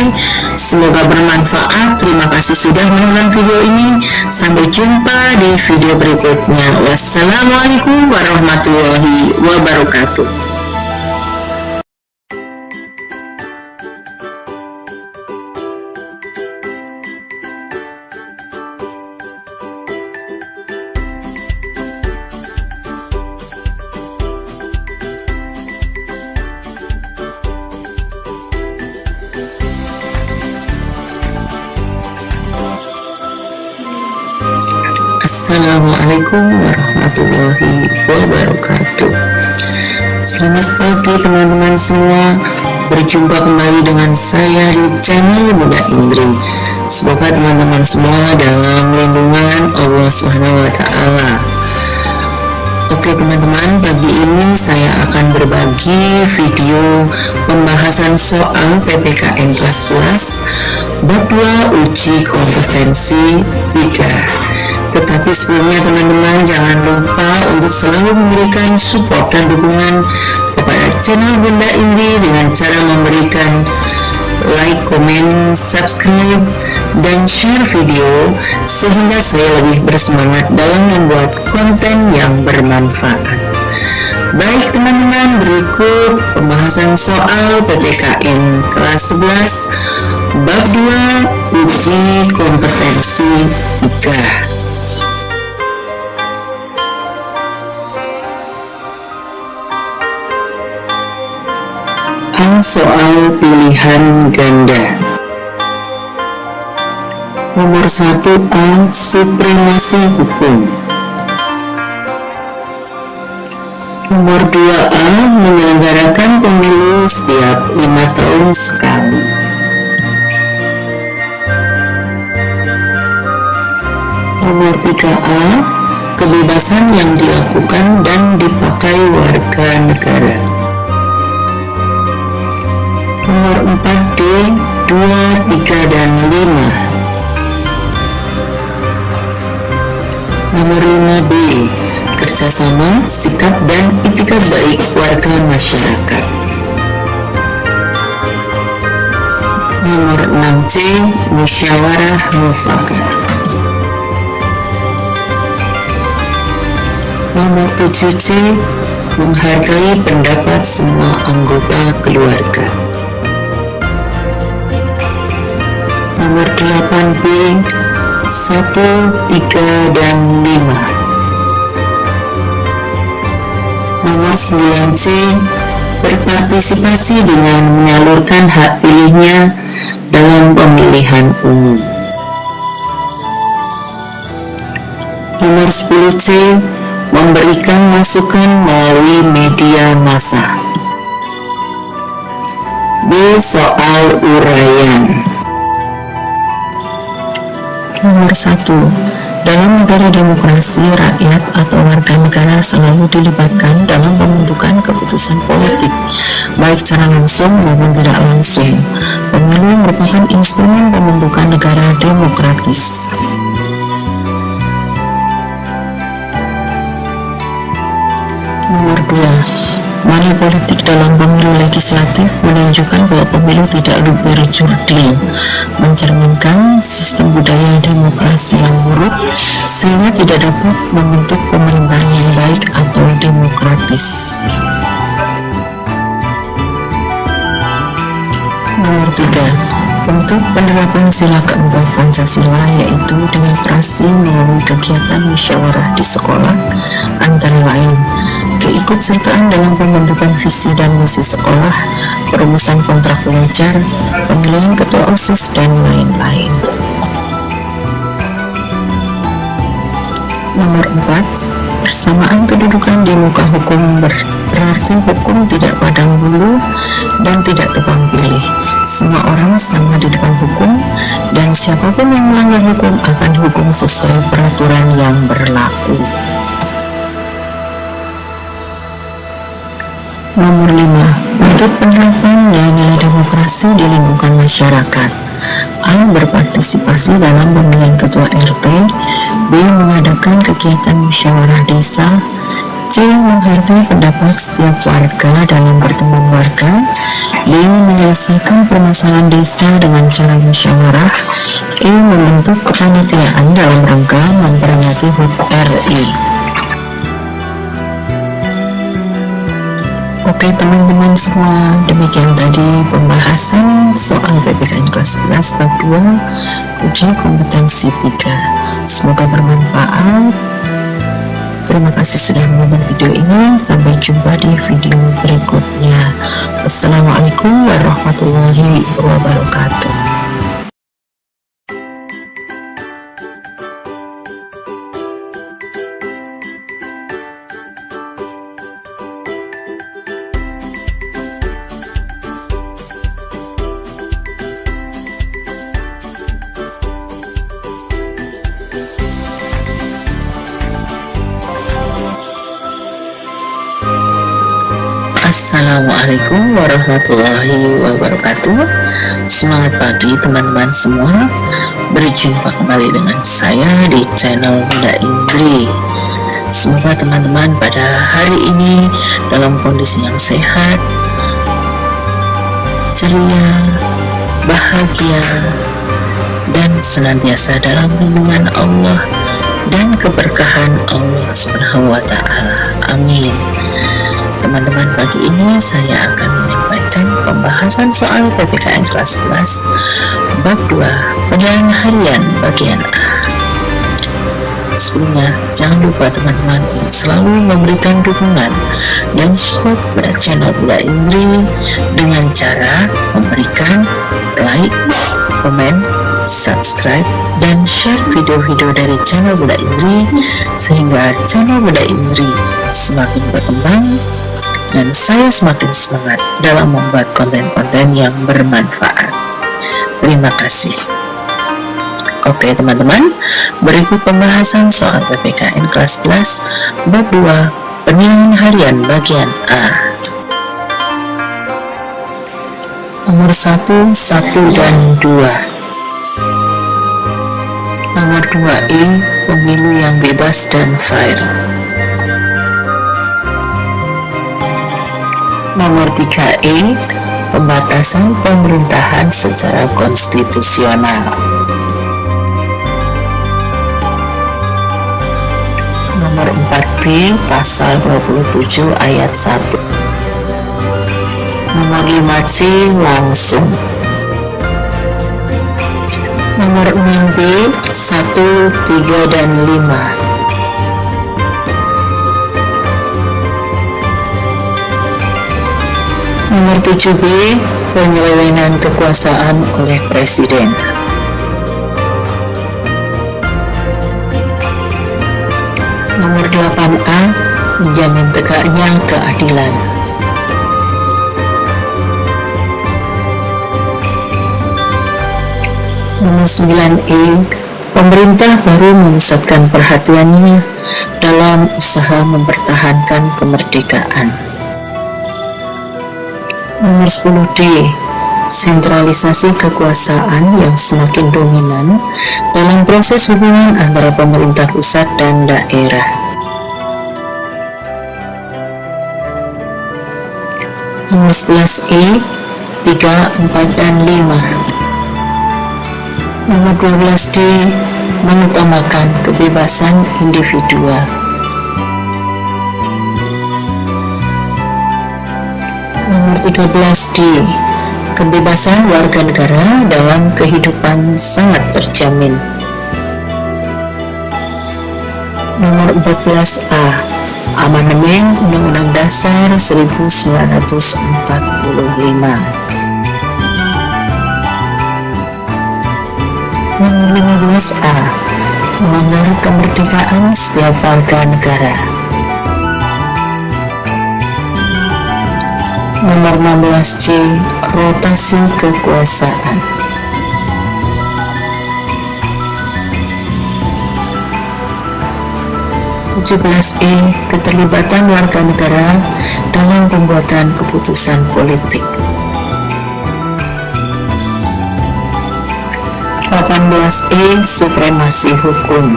Semoga bermanfaat. Terima kasih sudah menonton video ini. Sampai jumpa di video berikutnya. Wassalamualaikum warahmatullahi wabarakatuh. Assalamualaikum warahmatullahi wabarakatuh. Selamat pagi teman-teman semua. Berjumpa kembali dengan saya di channel Bunda Indri. Semoga teman-teman semua dalam lindungan Allah SWT. Oke teman-teman, pagi ini saya akan berbagi video pembahasan soal PPKN kelas 11 bab 2 uji kompetensi 3. Tetapi sebelumnya teman-teman jangan lupa untuk selalu memberikan support dan dukungan kepada channel Bunda Indri dengan cara memberikan like, komen, subscribe, dan share video sehingga saya lebih bersemangat dalam membuat konten yang bermanfaat. Baik teman-teman, berikut pembahasan soal PPKN kelas 11 bab 2 uji kompetensi 3. Soal pilihan ganda. Nomor 1A, supremasi hukum. Nomor 2A, menyelenggarakan pemilu setiap 5 tahun sekali. Nomor 3A, kebebasan yang dilakukan dan dipakai warga negara. Nomor 4D, 2, 3, dan 5. Nomor 5B, kerjasama, sikap, dan itikat baik warga masyarakat. Nomor 6C, musyawarah mufakat. Nomor 7C, menghargai pendapat semua anggota keluarga. Nomor 8B, 1, 3, dan 5. Nomor 9C, berpartisipasi dengan menyalurkan hak pilihnya dalam pemilihan umum. Nomor 10C, memberikan masukan melalui media massa. B. Soal uraian. Nomor 1. Dalam negara demokrasi, rakyat atau warga negara selalu dilibatkan dalam pembentukan keputusan politik, baik secara langsung maupun tidak langsung. pemilu merupakan instrumen pembentukan negara demokratis. Nomor 2, money politik dalam pemilu legislatif menunjukkan bahwa pemilu tidak berjurdil, mencerminkan sistem budaya demokrasi yang buruk sehingga tidak dapat membentuk pemerintahan yang baik atau demokratis. Nomor 3, bentuk penerapan sila keempat Pancasila yaitu demokrasi melalui kegiatan musyawarah di sekolah, antara lain keikutsertaan dalam pembentukan visi dan misi sekolah, perumusan kontrak belajar, pemilihan ketua OSIS, dan lain-lain. Nomor 4, persamaan kedudukan di muka hukum berarti hukum tidak pandang bulu dan tidak tebang pilih. Semua orang sama di depan hukum dan siapapun yang melanggar hukum akan dihukum sesuai peraturan yang berlaku. Nomor 5, untuk penerapan nilai-nilai demokrasi di lingkungan masyarakat. A. Berpartisipasi dalam pemilihan ketua RT. B. Mengadakan kegiatan musyawarah desa. C. Menghargai pendapat setiap warga dalam pertemuan warga. D. Menyelesaikan permasalahan desa dengan cara musyawarah. E. Membentuk kepanitiaan dalam rangka memperingati HUT RI. Oke teman-teman semua, demikian tadi pembahasan soal PPKN kelas 11 bab 2 uji kompetensi 3. Semoga bermanfaat. Terima kasih sudah menonton video ini. Sampai jumpa di video berikutnya. Wassalamualaikum warahmatullahi wabarakatuh. Assalamualaikum warahmatullahi wabarakatuh. Semangat pagi teman-teman semua. Berjumpa kembali dengan saya di channel Bunda Indri. Semoga teman-teman pada hari ini dalam kondisi yang sehat, ceria, bahagia, dan senantiasa dalam lindungan Allah dan keberkahan Allah Subhanahu wa Ta'ala. Amin. Teman-teman, pagi ini saya akan menyampaikan pembahasan soal PPKN kelas 11 bab 2 penilaian harian bagian A. Sebelumnya, jangan lupa teman-teman untuk selalu memberikan dukungan dan support kepada channel Bunda Indri dengan cara memberikan like, komen, subscribe, dan share video-video dari channel Bunda Indri sehingga channel Bunda Indri semakin berkembang dan saya semakin semangat dalam membuat konten-konten yang bermanfaat. Terima kasih. Oke teman-teman, berikut pembahasan soal PPKN kelas 11 bab 2 penilaian harian bagian A. Nomor 1, 1 dan 2. Nomor 2E, pemilu yang bebas dan fair. Nomor 3E, pembatasan pemerintahan secara konstitusional. Nomor 4B, pasal 27 ayat 1. Nomor 5C, langsung. Nomor 6B, 1, 3, dan 5. Nomor 7B, penyelewengan kekuasaan oleh Presiden. Nomor 8A, menjamin tegaknya keadilan. Nomor 9E, pemerintah baru memusatkan perhatiannya dalam usaha mempertahankan kemerdekaan. Nomor 10D, sentralisasi kekuasaan yang semakin dominan dalam proses hubungan antara pemerintah pusat dan daerah. Nomor 11E, 3, 4, dan 5. Nomor 12D, mengutamakan kebebasan individual. Nomor 13D, kebebasan warga negara dalam kehidupan sangat terjamin. Nomor 14A, Amandemen Undang-Undang Dasar 1945. Nomor 15A, melanggar kemerdekaan setiap warga negara. Nomor 16C, rotasi kekuasaan. Nomor 17E, keterlibatan warga negara dalam pembuatan keputusan politik. 18E, supremasi hukum.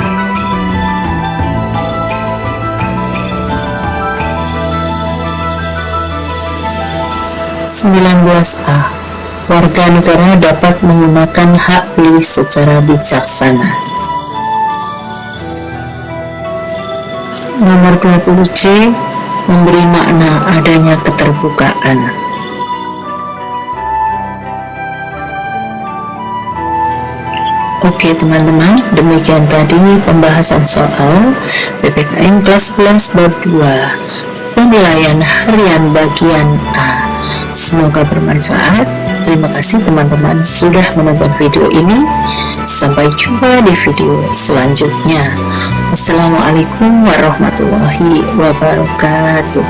19A, warga negara dapat menggunakan hak pilih secara bijaksana. Nomor 20C, memberi makna adanya keterbukaan. Oke teman-teman, demikian tadi pembahasan soal PPKN kelas 11 bab 2, penilaian harian bagian A. Semoga bermanfaat. Terima kasih teman-teman sudah menonton video ini. Sampai jumpa di video selanjutnya. Wassalamualaikum warahmatullahi wabarakatuh.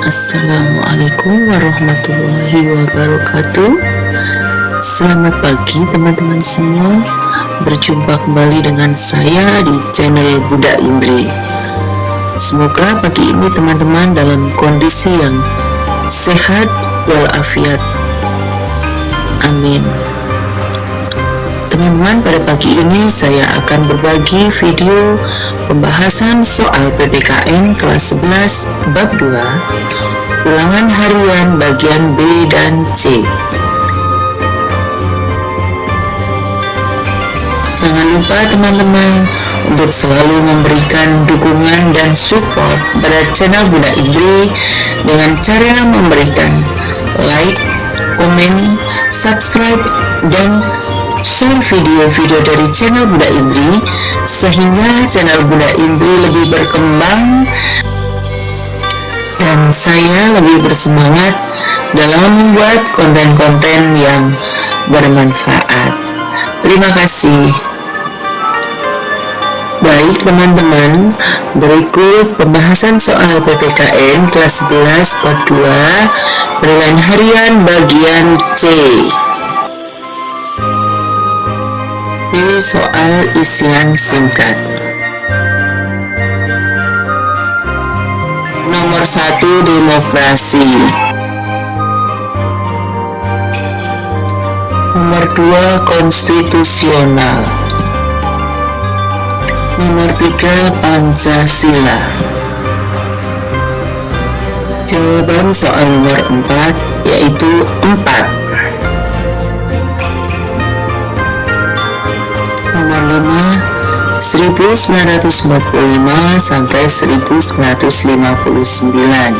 Assalamualaikum warahmatullahi wabarakatuh. Selamat pagi teman-teman semua. Berjumpa kembali dengan saya di channel Bunda Indri. Semoga pagi ini teman-teman dalam kondisi yang sehat walafiat. Amin. Teman-teman, pada pagi ini saya akan berbagi video pembahasan soal PPKN kelas 11 bab 2, ulangan harian bagian B dan C. Jangan lupa teman-teman untuk selalu memberikan dukungan dan support pada channel Bunda Indri dengan cara memberikan like, komen, subscribe, dan share video-video dari channel Bunda Indri sehingga channel Bunda Indri lebih berkembang dan saya lebih bersemangat dalam membuat konten-konten yang bermanfaat. Terima kasih. Baik teman-teman, berikut pembahasan soal PPKN kelas 11 bab 2, penilaian harian bagian C. Soal isian singkat. Nomor 1, demokrasi. Nomor 2, konstitusional. Nomor 3, Pancasila. Jawaban soal nomor 4 yaitu 4. Nomor 5, 1945 sampai 1959.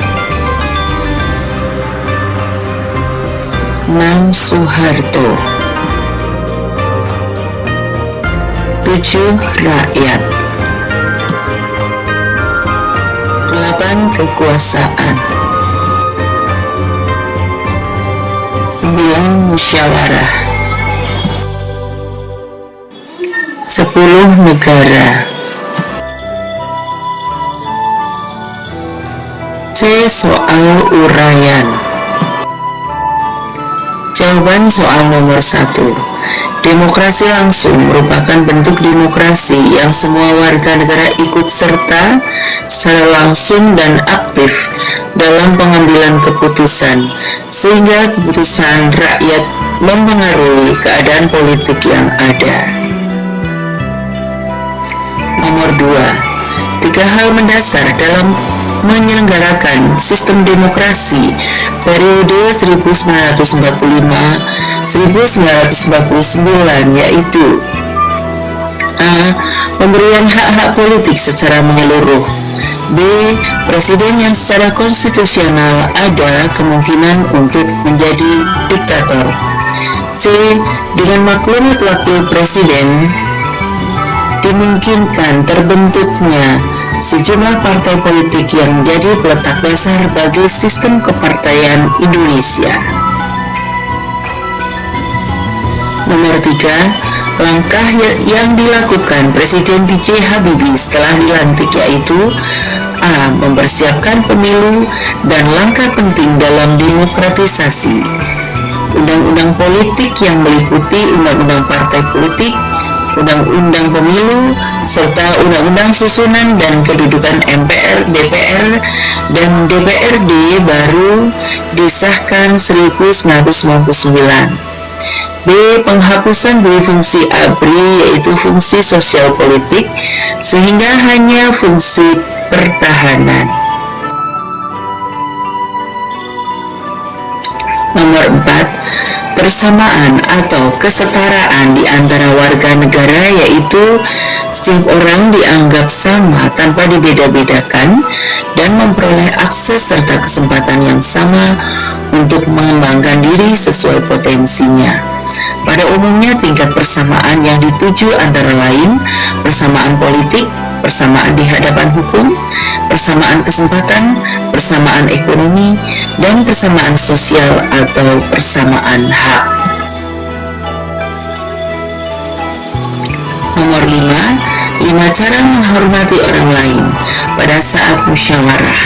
6. Soeharto. 7. Rakyat. 8. Kekuasaan. 9. Musyawarah. 10 negara. C. Soal uraian. Jawaban soal nomor 1. Demokrasi langsung merupakan bentuk demokrasi yang semua warga negara ikut serta secara langsung dan aktif dalam pengambilan keputusan, sehingga keputusan rakyat mempengaruhi keadaan politik yang ada. Nomor 2. 3 hal mendasar dalam menyelenggarakan sistem demokrasi periode 1945-1949, yaitu A. Pemberian hak-hak politik secara menyeluruh. B. Presiden yang secara konstitusional ada kemungkinan untuk menjadi diktator. C. Dengan maklumat wakil presiden dimungkinkan terbentuknya sejumlah partai politik yang menjadi peletak dasar bagi sistem kepartaian Indonesia. Nomor 3. Langkah yang dilakukan Presiden B.J. Habibie setelah dilantik yaitu A. Mempersiapkan pemilu dan langkah penting dalam demokratisasi. Undang-undang politik yang meliputi undang-undang partai politik, undang-undang pemilu, serta undang-undang susunan dan kedudukan MPR, DPR, dan DPRD baru disahkan 1999. B. Penghapusan dari fungsi ABRI yaitu fungsi sosial politik sehingga hanya fungsi pertahanan. Nomor 4. Persamaan atau kesetaraan di antara warga negara yaitu setiap orang dianggap sama tanpa dibeda-bedakan dan memperoleh akses serta kesempatan yang sama untuk mengembangkan diri sesuai potensinya. Pada umumnya tingkat persamaan yang dituju antara lain persamaan politik, persamaan di hadapan hukum, persamaan kesempatan, persamaan ekonomi, dan persamaan sosial atau persamaan hak. Nomor 5. 5 cara menghormati orang lain pada saat musyawarah.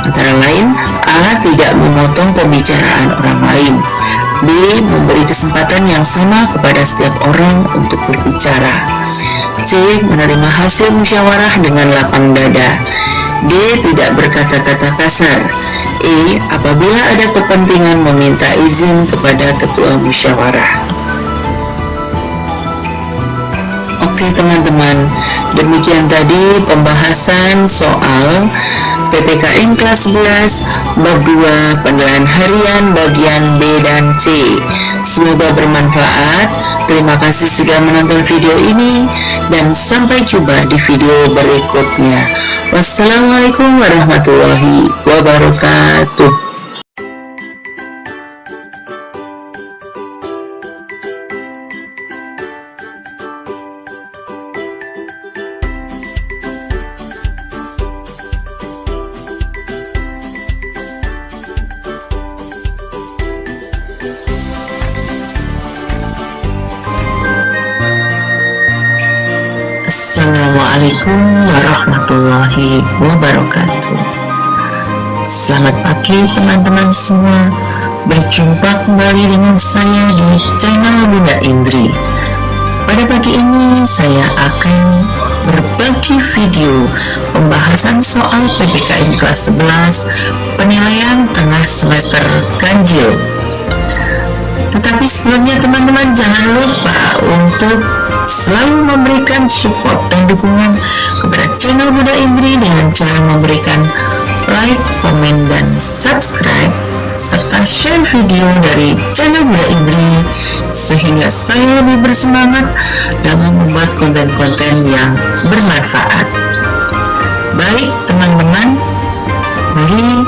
Antara lain, A. Tidak memotong pembicaraan orang lain. B. Memberi kesempatan yang sama kepada setiap orang untuk berbicara. C. Menerima hasil musyawarah dengan lapang dada. D. Tidak berkata-kata kasar. E. Apabila ada kepentingan meminta izin kepada ketua musyawarah. Oke teman-teman, demikian tadi pembahasan soal PPKN kelas 11 bab 2 penilaian harian bagian B dan C. Semoga bermanfaat. Terima kasih sudah menonton video ini dan sampai jumpa di video berikutnya. Wassalamualaikum warahmatullahi wabarakatuh. Assalamualaikum warahmatullahi wabarakatuh. Selamat pagi teman-teman semua. Berjumpa kembali dengan saya di channel Bunda Indri. Pada pagi ini saya akan berbagi video pembahasan soal PPKN kelas 11 penilaian tengah semester ganjil. Tetapi sebelumnya teman-teman jangan lupa untuk selalu memberikan support dan dukungan kepada channel Bunda Indri dengan cara memberikan like, komen, dan subscribe serta share video dari channel Bunda Indri sehingga saya lebih bersemangat dalam membuat konten-konten yang bermanfaat. Baik teman-teman, mari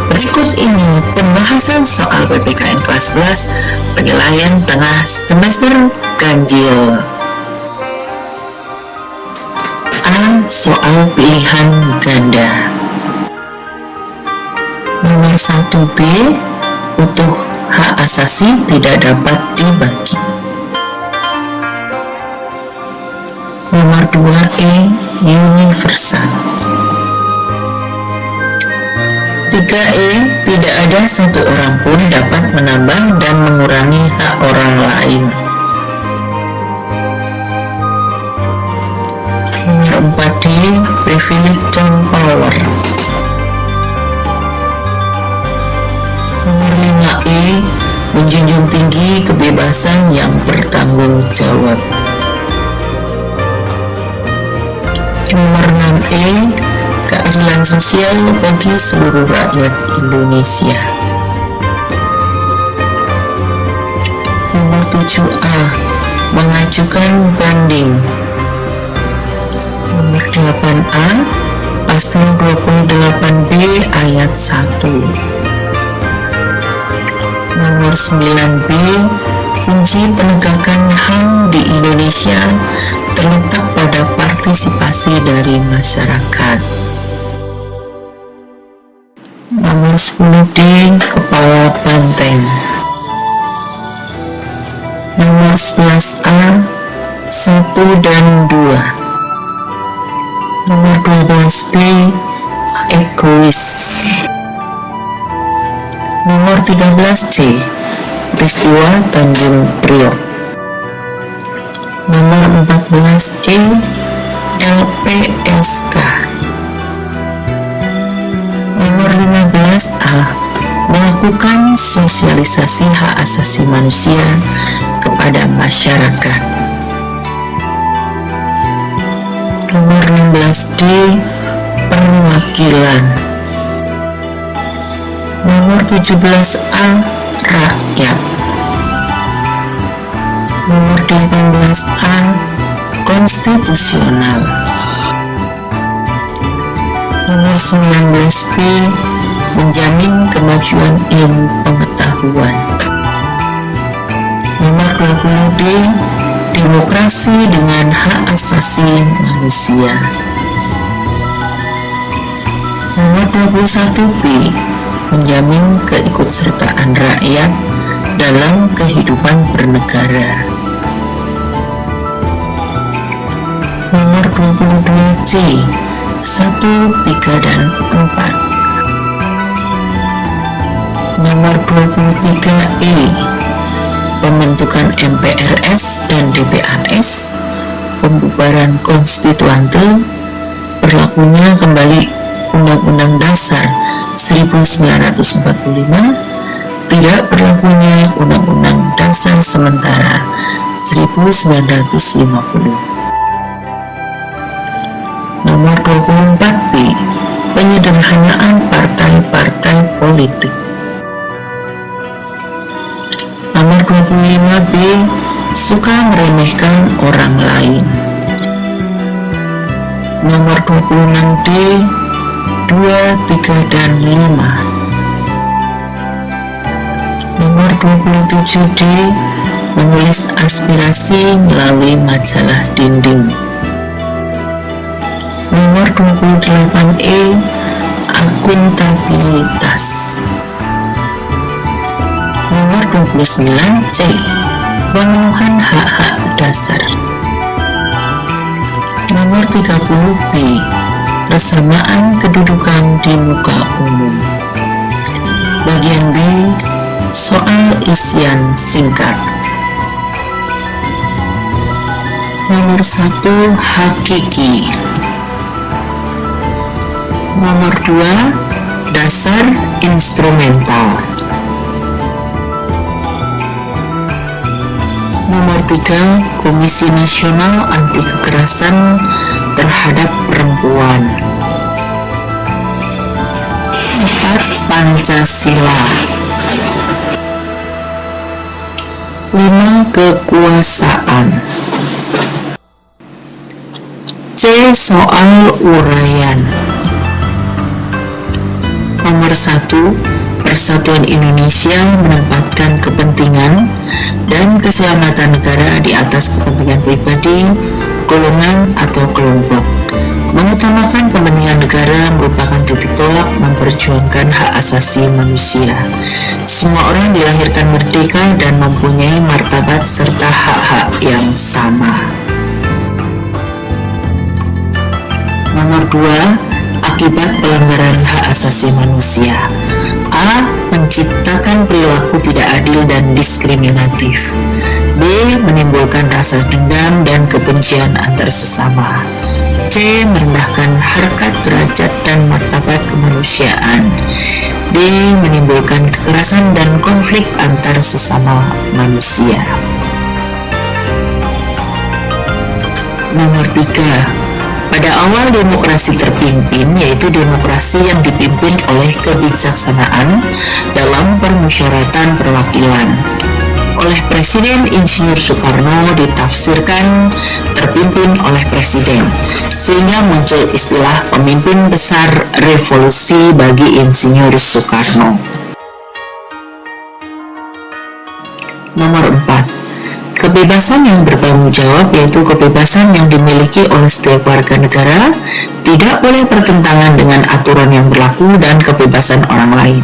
berikut ini pembahasan soal PPKN kelas 11 penilaian tengah semester ganjil. A. Soal pilihan ganda. Nomor 1B. Utuh hak asasi tidak dapat dibagi. 2E, universal. 3E, tidak ada satu orang pun dapat menambah dan mengurangi hak orang lain. Nomor 4D, privilege dan power. Nomor 5E, menjunjung tinggi kebebasan yang bertanggung jawab. Nomor 6E, keadilan sosial bagi seluruh rakyat Indonesia. Nomor 7A, mengajukan banding. Nomor 8A, pasal 28B ayat 1. Nomor 9B, kunci penegakan HAM di Indonesia terletak pada partisipasi dari masyarakat. Nomor 10D, kepala banteng. Nomor 11A, 1 dan 2. Nomor 12B, egois. Nomor 13C, peristiwa Tanjung Priok. Nomor 14E, LPSK. Nomor 15A, melakukan sosialisasi hak asasi manusia kepada masyarakat. Nomor 16D, perwakilan. Nomor 17A, rakyat. Nomor 18A, konstitusional. Nomor 19B, menjamin kemajuan ilmu pengetahuan. Nomor 20D, demokrasi dengan hak asasi manusia. Nomor 21B, menjamin keikutsertaan rakyat dalam kehidupan bernegara. Nomor 22C, 1, 3, dan 4. Nomor 23E, pembentukan MPRS dan DPRS, pembubaran konstituante, berlakunya kembali Undang-Undang Dasar 1945, tidak berlakunya Undang-Undang Dasar Sementara 1950. Nomor 24B, penyederhanaan partai-partai politik. Nomor 25B, suka meremehkan orang lain. Nomor 26D, 2, 3, dan 5. Nomor 27D, menulis aspirasi melalui majalah dinding. Nomor 28E, akuntabilitas. Nomor 29C, pemenuhan hak-hak dasar. Nomor 30B, persamaan kedudukan di muka umum. Bagian B, soal isian singkat. Nomor 1, hakiki. Nomor 2, dasar instrumental. Nomor 3, Komisi Nasional Anti Kekerasan Terhadap Perempuan. 4, Pancasila. 5, kekuasaan. C, soal uraian. Nomor 1, Persatuan Indonesia menempatkan kepentingan dan keselamatan negara di atas kepentingan pribadi, golongan, atau kelompok. Mengutamakan kepentingan negara merupakan titik tolak memperjuangkan hak asasi manusia. Semua orang dilahirkan merdeka dan mempunyai martabat serta hak-hak yang sama. Nomor 2, akibat pelanggaran hak asasi manusia. A. Menciptakan perilaku tidak adil dan diskriminatif. B. Menimbulkan rasa dendam dan kebencian antar sesama. C. Merendahkan harkat, derajat, dan martabat kemanusiaan. D. Menimbulkan kekerasan dan konflik antar sesama manusia. Nomor 3, pada awal demokrasi terpimpin, yaitu demokrasi yang dipimpin oleh kebijaksanaan dalam permusyawaratan perwakilan. Oleh Presiden Insinyur Soekarno ditafsirkan terpimpin oleh Presiden, sehingga muncul istilah pemimpin besar revolusi bagi Insinyur Soekarno. Nomor 4, kebebasan yang bertanggung jawab, yaitu kebebasan yang dimiliki oleh setiap warga negara, tidak boleh bertentangan dengan aturan yang berlaku dan kebebasan orang lain.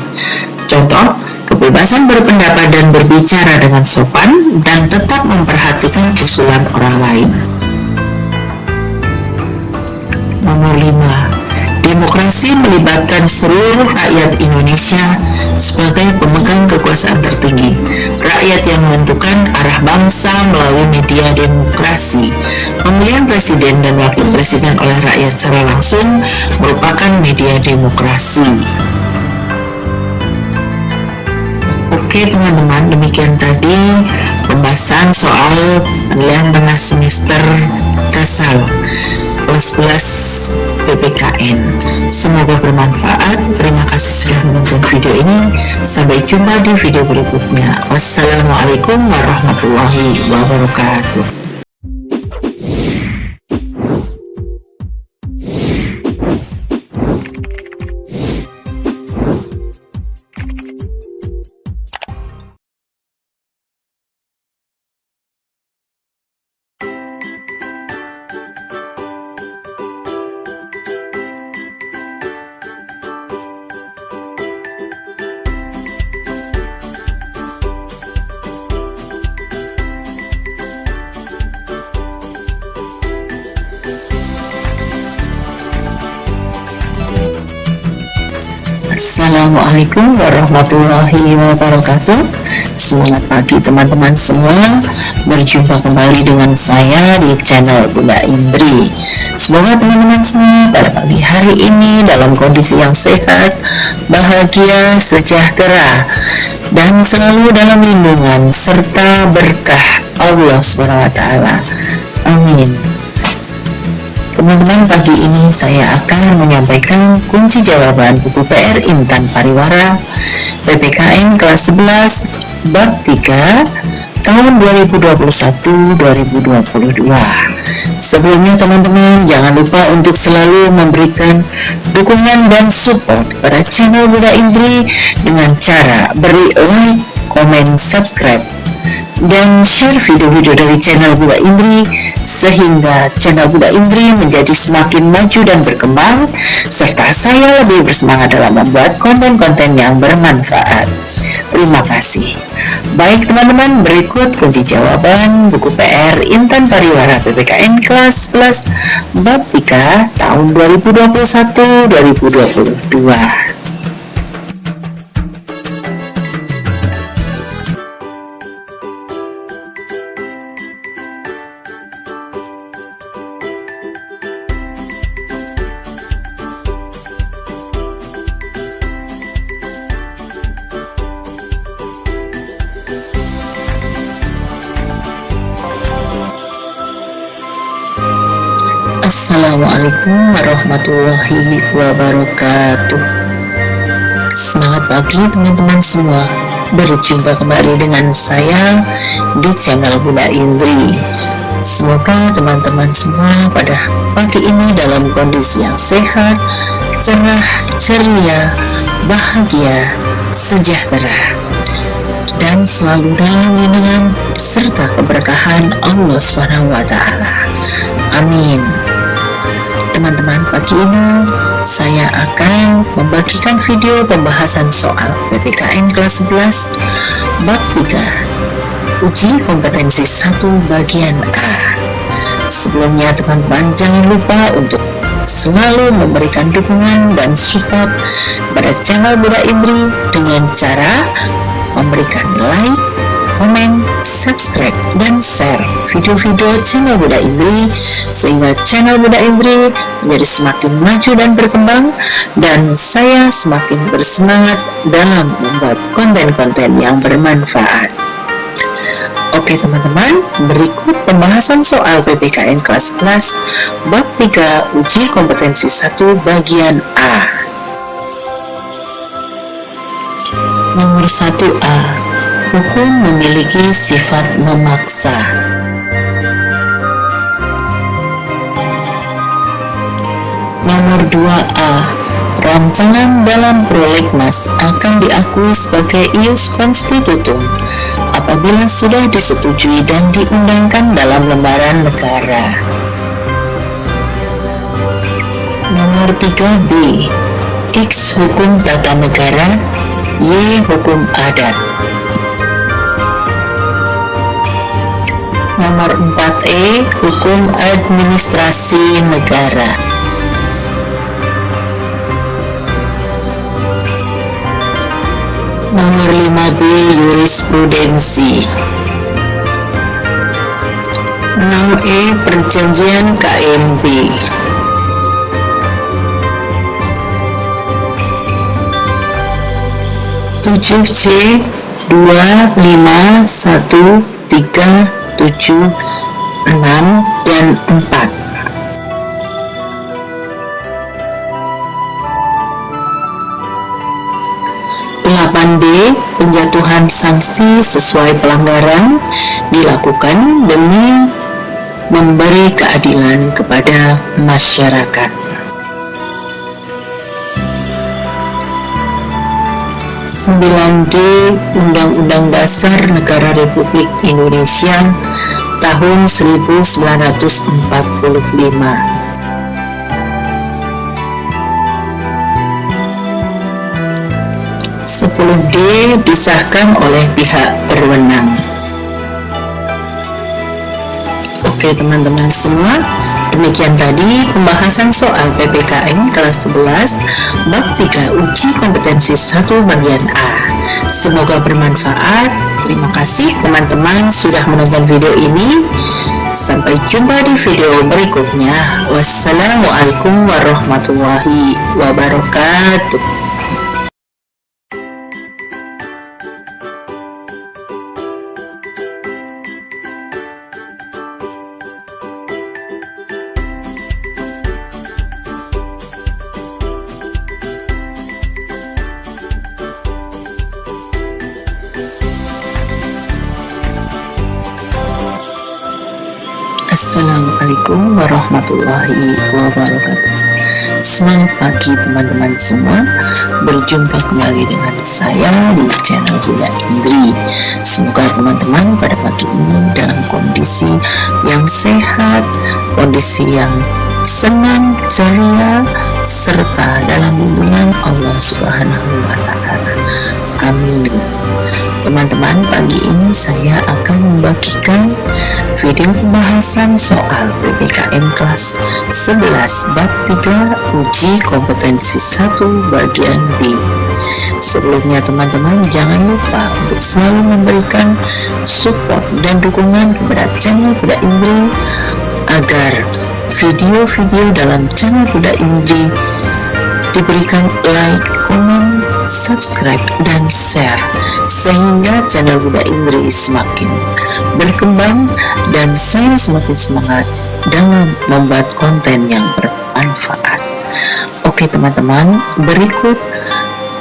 Contoh, kebebasan berpendapat dan berbicara dengan sopan dan tetap memperhatikan usulan orang lain. Nomor 5, demokrasi melibatkan seluruh rakyat Indonesia sebagai pemegang kekuasaan tertinggi. Rakyat yang menentukan arah bangsa melalui media demokrasi. Pemilihan presiden dan wakil presiden oleh rakyat secara langsung merupakan media demokrasi. Oke teman-teman, demikian tadi pembahasan soal penilaian tengah semester Kasal kelas 11 PPKN. Semoga bermanfaat. Terima kasih sudah menonton video ini. Sampai jumpa di video berikutnya. Wassalamualaikum warahmatullahi wabarakatuh. Assalamualaikum warahmatullahi wabarakatuh. Semangat pagi teman-teman semua. Berjumpa kembali dengan saya di channel Bunda Indri. Semoga teman-teman semua pada pagi hari ini dalam kondisi yang sehat, bahagia, sejahtera, dan selalu dalam lindungan serta berkah Allah SWT. Amin. Teman-teman, pagi ini saya akan menyampaikan kunci jawaban buku PR Intan Pariwara PPKN kelas 11 bab 3 tahun 2021-2022. Sebelumnya teman-teman, jangan lupa untuk selalu memberikan dukungan dan support pada channel Bunda Indri dengan cara beri like, komen, subscribe, dan share video-video dari channel Bunda Indri sehingga channel Bunda Indri menjadi semakin maju dan berkembang, serta saya lebih bersemangat dalam membuat konten-konten yang bermanfaat. Terima kasih. Baik teman-teman, berikut kunci jawaban buku PR Intan Pariwara PPKN kelas 11 bab 3 tahun 2021-2022. Assalamualaikum warahmatullahi wabarakatuh. Selamat pagi teman-teman semua. Berjumpa kembali dengan saya di channel Bunda Indri. Semoga teman-teman semua pada pagi ini dalam kondisi yang sehat, cerah, ceria, bahagia, sejahtera, dan selalu dalam lindungan serta keberkahan Allah SWT. Amin. Teman-teman, pagi ini saya akan membagikan video pembahasan soal PPKN kelas 11 bab 3 uji kompetensi 1 bagian A. Sebelumnya teman-teman, jangan lupa untuk selalu memberikan dukungan dan support pada channel Buddha Indri dengan cara memberikan like, komen, subscribe, dan share video-video channel Buddha Indri sehingga channel Buddha Indri menjadi semakin maju dan berkembang, dan saya semakin bersemangat dalam membuat konten-konten yang bermanfaat. Oke teman-teman, berikut pembahasan soal PPKN kelas 11 bab 3 uji kompetensi 1 bagian A. Nomor 1A, hukum memiliki sifat memaksa. Nomor 2A, rancangan dalam prolegnas akan diakui sebagai ius constitutum apabila sudah disetujui dan diundangkan dalam lembaran negara. Nomor 3B, X hukum tata negara, Y hukum adat. Nomor 4E, hukum administrasi negara. Nomor 5B, jurisprudensi. 6E, perjanjian KMB. 7C, 2, 5, 1, 3, 7, 6, dan 4. 8D, penjatuhan sanksi sesuai pelanggaran dilakukan demi memberi keadilan kepada masyarakat. 9D, Undang-Undang Dasar Negara Republik Indonesia tahun 1945. 10D, disahkan oleh pihak berwenang. Oke teman-teman semua, demikian tadi pembahasan soal PPKN kelas 11 bab 3 uji kompetensi 1 bagian A. Semoga bermanfaat. Terima kasih teman-teman sudah menonton video ini. Sampai jumpa di video berikutnya. Wassalamualaikum warahmatullahi wabarakatuh. Assalamualaikum warahmatullahi wabarakatuh. Selamat pagi teman-teman semua. Berjumpa kembali dengan saya di channel Buddha Indri. Semoga teman-teman pada pagi ini dalam kondisi yang sehat, kondisi yang senang, ceria, serta dalam lindungan Allah Subhanahu wa Ta'ala. Amin. Teman-teman, pagi ini saya akan membagikan video pembahasan soal PPKN kelas 11 bab 3 uji kompetensi 1 bagian B. Sebelumnya teman-teman, jangan lupa untuk selalu memberikan support dan dukungan kepada channel Buddha Indri agar video-video dalam channel Buddha Indri diberikan like, komen, subscribe, dan share sehingga channel Buddha Indri semakin berkembang dan saya semakin semangat dalam membuat konten yang bermanfaat. Oke teman-teman, berikut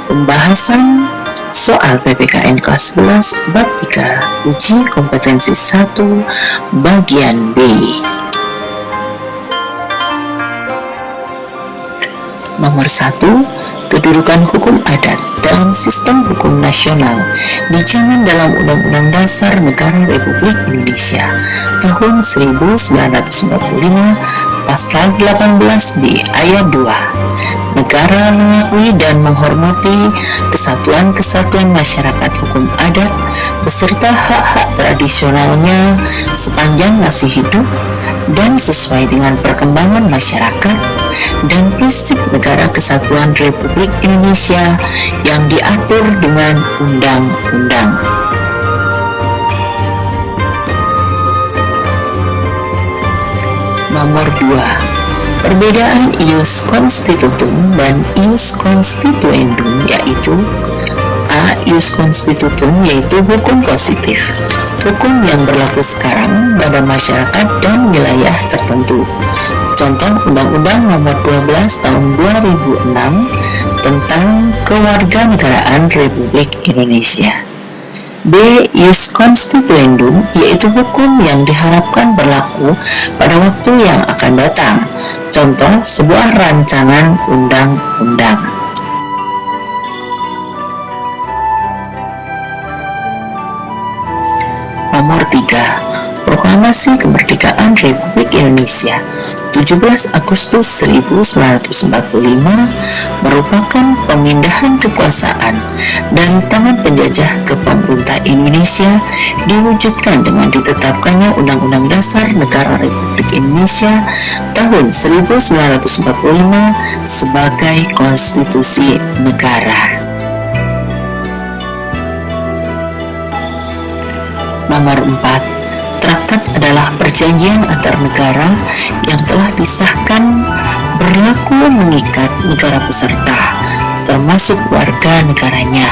pembahasan soal PPKN kelas 11 bab 3 uji kompetensi 1 bagian B. Nomor 1, kedudukan hukum adat dalam sistem hukum nasional dijamin dalam Undang-Undang Dasar Negara Republik Indonesia tahun 1945 pasal 18B ayat 2. Negara mengakui dan menghormati kesatuan-kesatuan masyarakat hukum adat beserta hak-hak tradisionalnya sepanjang masih hidup dan sesuai dengan perkembangan masyarakat, dan prinsip negara kesatuan Republik Indonesia yang diatur dengan undang-undang. Nomor 2. Perbedaan ius constitutum dan ius constituendum yaitu: A. Ius constitutum yaitu hukum positif, hukum yang berlaku sekarang pada masyarakat dan wilayah tertentu. Contoh Undang-Undang Nomor 12 Tahun 2006 tentang Kewarganegaraan Republik Indonesia. B. Ius constituendum yaitu hukum yang diharapkan berlaku pada waktu yang akan datang. Contoh sebuah rancangan undang-undang. Nomor 3. Proklamasi Kemerdekaan Republik Indonesia 17 Agustus 1945 merupakan pemindahan kekuasaan dari tangan penjajah ke pemerintah Indonesia, diwujudkan dengan ditetapkannya Undang-Undang Dasar Negara Republik Indonesia tahun 1945 sebagai konstitusi negara. Nomor 4. Traktat adalah perjanjian antar negara yang telah disahkan berlaku mengikat negara peserta, termasuk warga negaranya.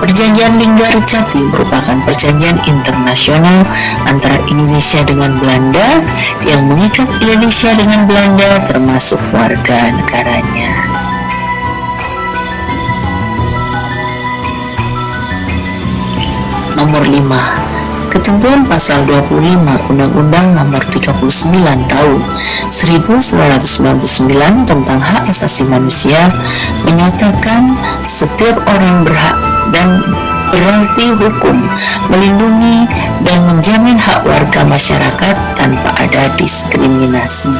Perjanjian Linggarjati merupakan perjanjian internasional antara Indonesia dengan Belanda yang mengikat Indonesia dengan Belanda termasuk warga negaranya. Nomor 5. Ketentuan pasal 25 Undang-Undang Nomor 39 Tahun 1999 tentang hak asasi manusia menyatakan setiap orang berhak dan berarti hukum melindungi dan menjamin hak warga masyarakat tanpa ada diskriminasi.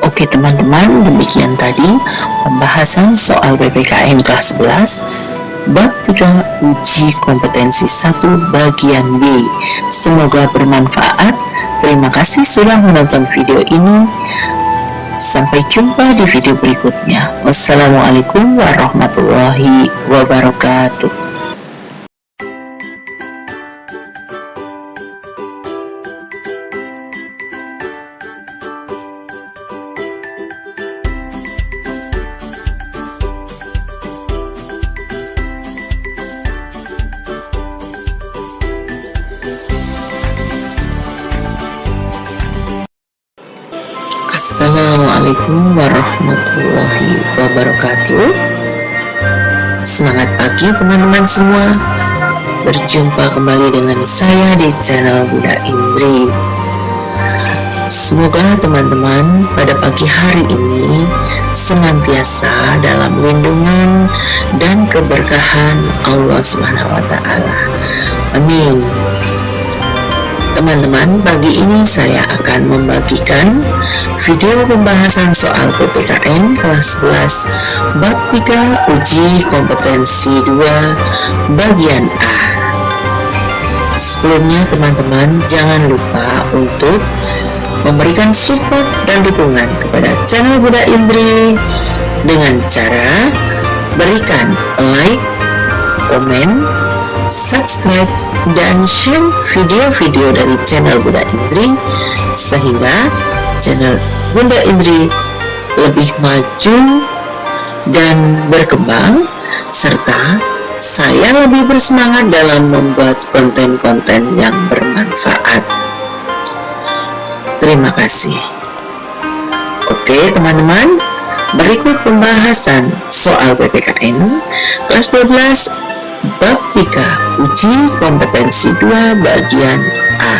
Oke teman-teman, demikian tadi pembahasan soal PPKN kelas 11 bab 3 uji kompetensi 1 bagian B. Semoga bermanfaat. Terima kasih sudah menonton video ini. Sampai jumpa di video berikutnya. Wassalamualaikum warahmatullahi wabarakatuh. Assalamualaikum warahmatullahi wabarakatuh. Semangat pagi teman-teman semua. Berjumpa kembali dengan saya di channel Bunda Indri. Semoga teman-teman pada pagi hari ini senantiasa dalam lindungan dan keberkahan Allah Subhanahu wa taala. Amin. Teman-teman, pagi ini saya akan membagikan video pembahasan soal PPKN kelas 11 bab 3 uji kompetensi 2 bagian A. Sebelumnya teman-teman, jangan lupa untuk memberikan support dan dukungan kepada channel Bunda Indri dengan cara berikan like, komen, subscribe, dan share video-video dari channel Bunda Indri sehingga channel Bunda Indri lebih maju dan berkembang, serta saya lebih bersemangat dalam membuat konten-konten yang bermanfaat. Terima kasih. Oke teman-teman, berikut pembahasan soal PPKN kelas 12 bab 3 uji kompetensi 2 bagian A.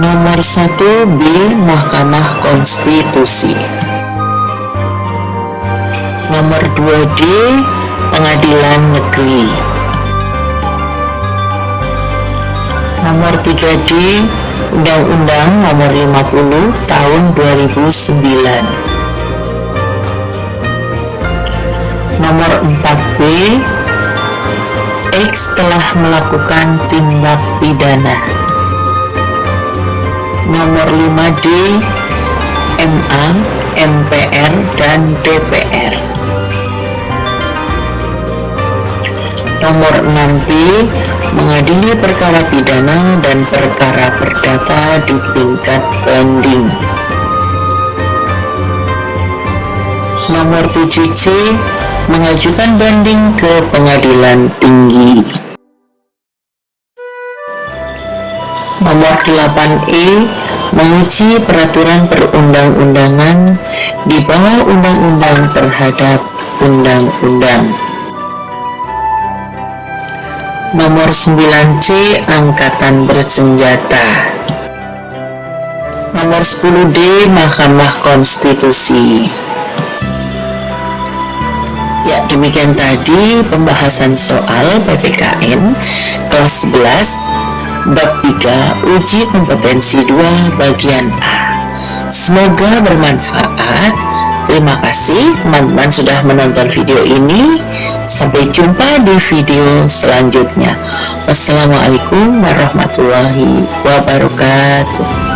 Nomor 1 B. Mahkamah Konstitusi. Nomor 2 D. Pengadilan Negeri. Nomor 3 D. Undang-Undang Nomor 50 Tahun 2009. Nomor 4B. X telah melakukan tindak pidana. Nomor 5D, MA, MPR, dan DPR. Nomor 6B, mengadili perkara pidana dan perkara perdata di tingkat banding. Nomor 7C, mengajukan banding ke pengadilan tinggi. Nomor 8E, menguji peraturan perundang-undangan di bawah undang-undang terhadap undang-undang. Nomor 9C, angkatan bersenjata. Nomor 10D, Mahkamah Konstitusi. Ya, demikian tadi pembahasan soal PPKN kelas 11 bab 3 uji kompetensi 2 bagian A. Semoga bermanfaat. Terima kasih teman-teman sudah menonton video ini. Sampai jumpa di video selanjutnya. Wassalamualaikum warahmatullahi wabarakatuh.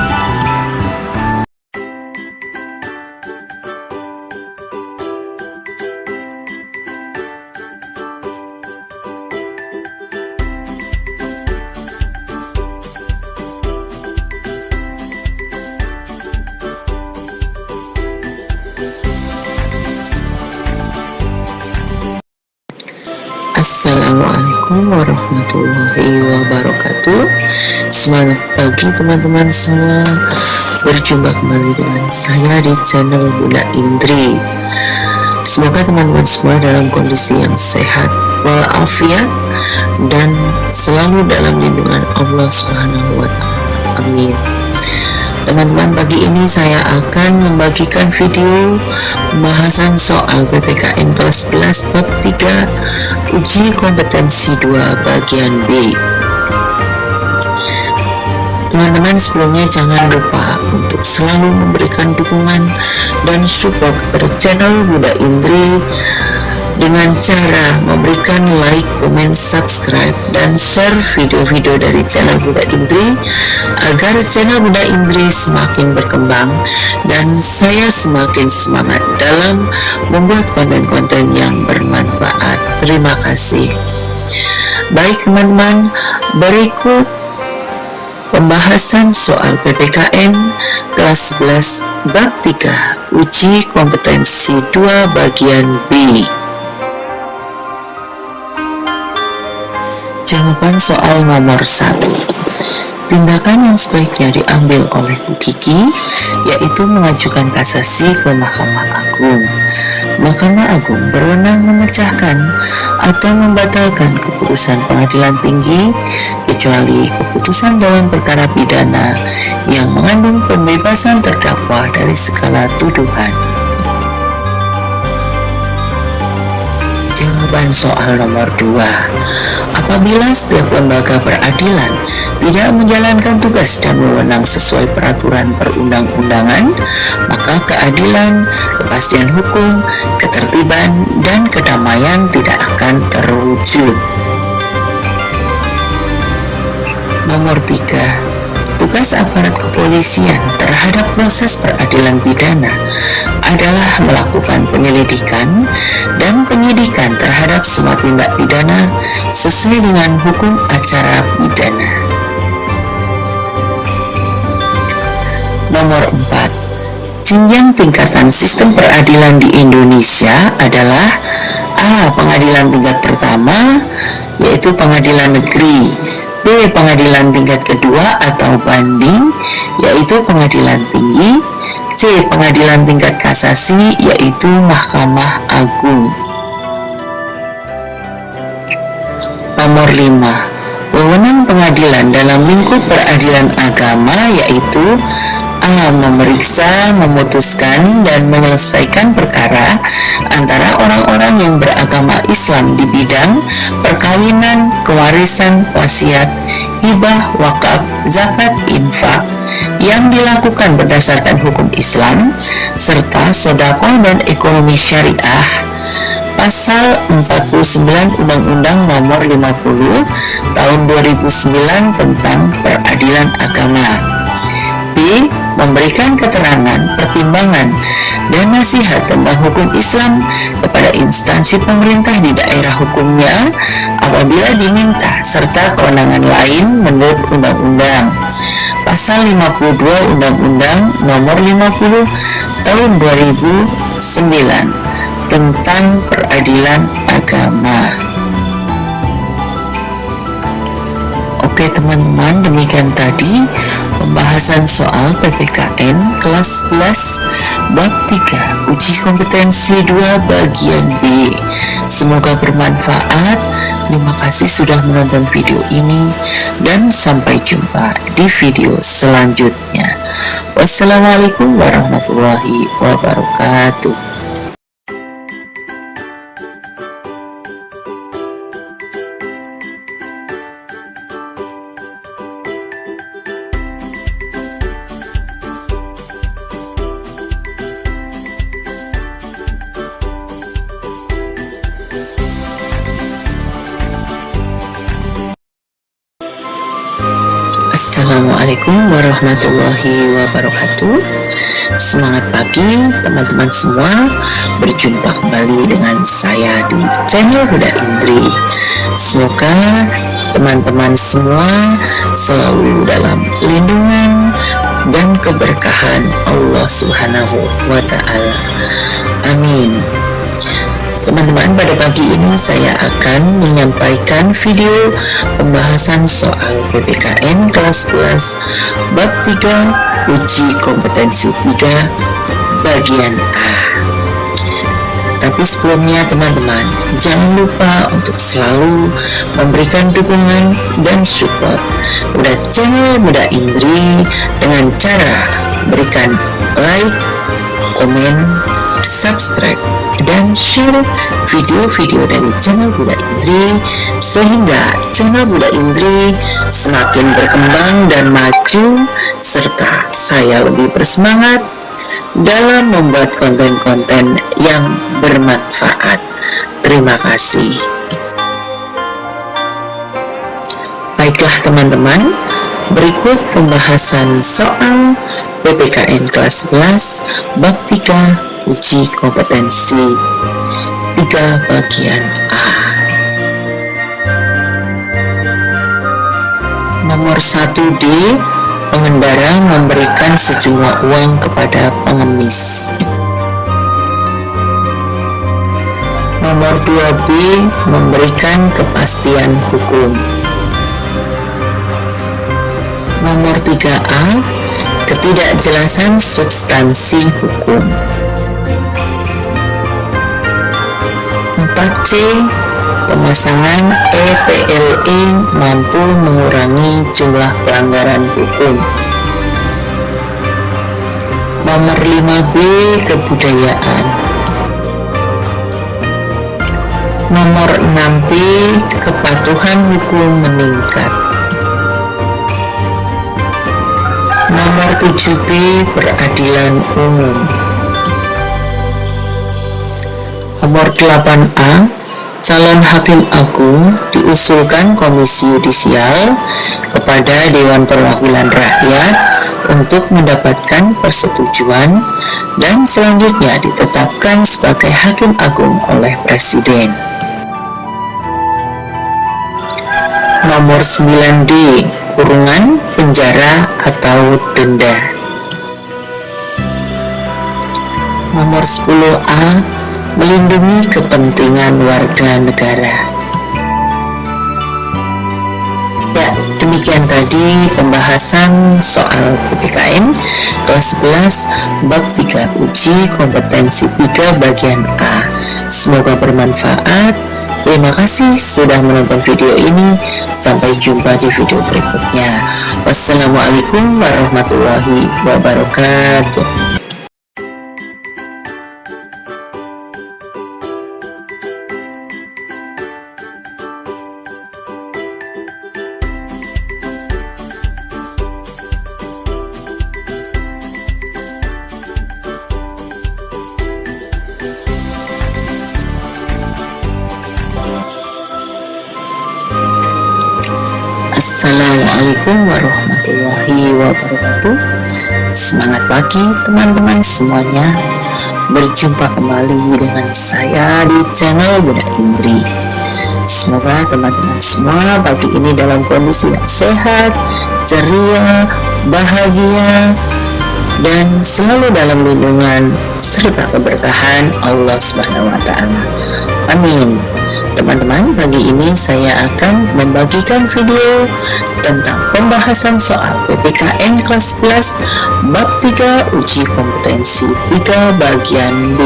Assalamualaikum warahmatullahi wabarakatuh. Selamat pagi teman-teman semua. Berjumpa kembali dengan saya di channel Bunda Indri. Semoga teman-teman semua dalam kondisi yang sehat walafiat dan selalu dalam lindungan Allah Subhanahu wa Ta'ala. Amin. Teman-teman, pagi ini saya akan membagikan video pembahasan soal PPKN kelas 11 bab 3 uji kompetensi 2 bagian B. Teman-teman, sebelumnya jangan lupa untuk selalu memberikan dukungan dan support kepada channel Bunda Indri dengan cara memberikan like, komen, subscribe, dan share video-video dari channel Bunda Indri agar channel Bunda Indri semakin berkembang dan saya semakin semangat dalam membuat konten-konten yang bermanfaat. Terima kasih. Baik teman-teman, berikut pembahasan soal PPKN kelas 11 bab 3 uji kompetensi 2 bagian B. Jawaban soal nomor 1. Tindakan yang sebaiknya diambil oleh Bu Kiki yaitu mengajukan kasasi ke Mahkamah Agung. Mahkamah Agung berwenang memecahkan atau membatalkan keputusan pengadilan tinggi kecuali keputusan dalam perkara pidana yang mengandung pembebasan terdakwa dari segala tuduhan. Jawaban soal nomor 2. Apabila setiap lembaga peradilan tidak menjalankan tugas dan wewenang sesuai peraturan perundang-undangan, maka keadilan, kepastian hukum, ketertiban, dan kedamaian tidak akan terwujud. Nomor 3. Tugas aparat kepolisian terhadap proses peradilan pidana adalah melakukan penyelidikan dan penyidikan terhadap semua tindak pidana sesuai dengan hukum acara pidana. Nomor 4. Jenjang tingkatan sistem peradilan di Indonesia adalah A. Pengadilan tingkat pertama, yaitu pengadilan negeri. B. Pengadilan tingkat kedua atau banding, yaitu pengadilan tinggi. C. Pengadilan tingkat kasasi, yaitu Mahkamah Agung. Nomor 5. Wewenang pengadilan dalam lingkup peradilan agama yaitu A. Memeriksa, memutuskan, dan menyelesaikan perkara antara orang-orang yang beragama Islam di bidang perkawinan, kewarisan, wasiat, hibah, wakaf, zakat, infak yang dilakukan berdasarkan hukum Islam serta sedekah dan ekonomi syariah. Pasal 49 Undang-Undang Nomor 50 Tahun 2009 tentang Peradilan Agama. B. Memberikan keterangan, pertimbangan, dan nasihat tentang hukum Islam kepada instansi pemerintah di daerah hukumnya apabila diminta, serta kewenangan lain menurut undang-undang. Pasal 52 Undang-Undang Nomor 50 Tahun 2009 tentang Peradilan Agama. Oke teman-teman, demikian tadi pembahasan soal PPKN kelas 11 bab 3 uji kompetensi 2 bagian B. Semoga bermanfaat. Terima kasih sudah menonton video ini dan sampai jumpa di video selanjutnya. Wassalamualaikum warahmatullahi wabarakatuh. Assalamualaikum warahmatullahi wabarakatuh. Semangat pagi teman-teman semua. Berjumpa kembali dengan saya di channel Huda Indri. Semoga teman-teman semua selalu dalam lindungan dan keberkahan Allah Subhanahu wa Ta'ala. Amin. Teman-teman, pada pagi ini saya akan menyampaikan video pembahasan soal PPKN kelas 11 bab 3 uji kompetensi 3 bagian A. Tapi sebelumnya teman-teman, jangan lupa untuk selalu memberikan dukungan dan support kepada channel Huda Indri dengan cara berikan like, komen, subscribe, dan share video-video dari channel Huda Indri sehingga channel Huda Indri semakin berkembang dan maju, serta saya lebih bersemangat dalam membuat konten-konten yang bermanfaat. Terima kasih. Baiklah teman-teman, berikut pembahasan soal PPKN kelas 11 bab 3 uji kompetensi 3 bagian A. Nomor 1D, pengendara memberikan sejumlah uang kepada pengemis. Nomor 2B, memberikan kepastian hukum. Nomor 3A, ketidakjelasan substansi hukum. 4C, pemasangan ETLE mampu mengurangi jumlah pelanggaran hukum. Nomor 5B, kebudayaan. Nomor 6B, kepatuhan hukum meningkat. Nomor 7B, peradilan umum. Nomor 8A, calon hakim agung diusulkan Komisi Yudisial kepada Dewan Perwakilan Rakyat untuk mendapatkan persetujuan dan selanjutnya ditetapkan sebagai hakim agung oleh Presiden. Nomor 9D, kurungan, penjara, atau denda. Nomor 10A, melindungi kepentingan warga negara. Ya, demikian tadi pembahasan soal PPKN kelas 11 bab 3 uji kompetensi 3 bagian A. Semoga bermanfaat. Terima kasih sudah menonton video ini. Sampai jumpa di video berikutnya. Wassalamualaikum warahmatullahi wabarakatuh. Assalamualaikum warahmatullahi wabarakatuh. Semangat pagi teman-teman semuanya. Berjumpa kembali dengan saya di channel Bunda Indri. Semoga teman-teman semua pagi ini dalam kondisi yang sehat, ceria, bahagia, dan selalu dalam lindungan serta keberkahan Allah Subhanahu wa Ta'ala. Amin. Teman-teman, pagi ini saya akan membagikan video tentang pembahasan soal PPKN kelas 11 bab 3 uji kompetensi 3 bagian B.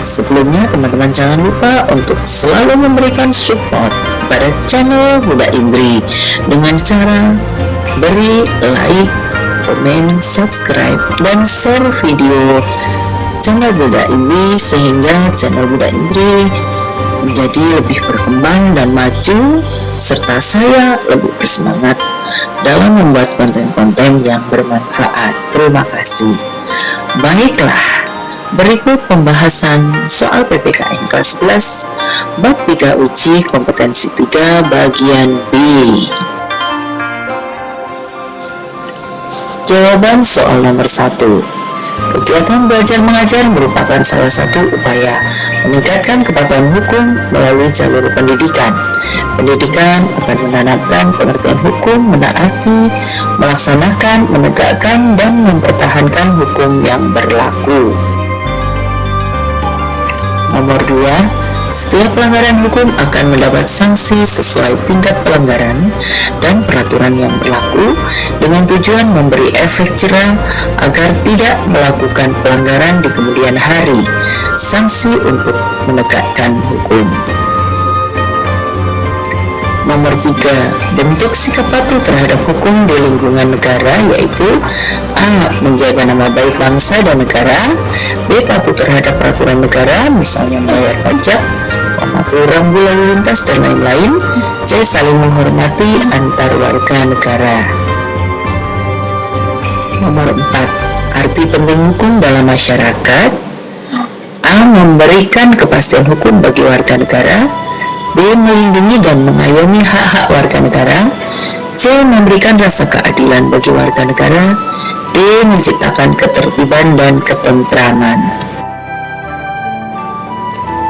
Sebelumnya teman-teman jangan lupa untuk selalu memberikan support kepada channel Bunda Indri dengan cara beri like, komen, subscribe, dan share video channel Bunda Indri sehingga channel Bunda Indri menjadi lebih berkembang dan maju, serta saya lebih bersemangat dalam membuat konten-konten yang bermanfaat. Terima kasih. Baiklah, berikut pembahasan soal PPKN kelas 11 bab 3 uji kompetensi 3 bagian B. Jawaban soal nomor 1. Kegiatan belajar mengajar merupakan salah satu upaya meningkatkan kepatuhan hukum melalui jalur pendidikan. Pendidikan akan menanamkan pengertian hukum, menaati, melaksanakan, menegakkan, dan mempertahankan hukum yang berlaku. Nomor 2. Setiap pelanggaran hukum akan mendapat sanksi sesuai tingkat pelanggaran dan peraturan yang berlaku dengan tujuan memberi efek jerah agar tidak melakukan pelanggaran di kemudian hari. Sanksi untuk menegakkan hukum. Nomor 3. Bentuk sikap patuh terhadap hukum di lingkungan negara yaitu A. Menjaga nama baik bangsa dan negara. B. Patuh terhadap peraturan negara, misalnya membayar pajak, mematuhi rambu lalu lintas, dan lain-lain. C. Saling menghormati antar warga negara. Nomor 4. Arti penting hukum dalam masyarakat. A. Memberikan kepastian hukum bagi warga negara. B. Melindungi dan mengayomi hak-hak warga negara. C. Memberikan rasa keadilan bagi warga negara. D. Menciptakan ketertiban dan ketentraman.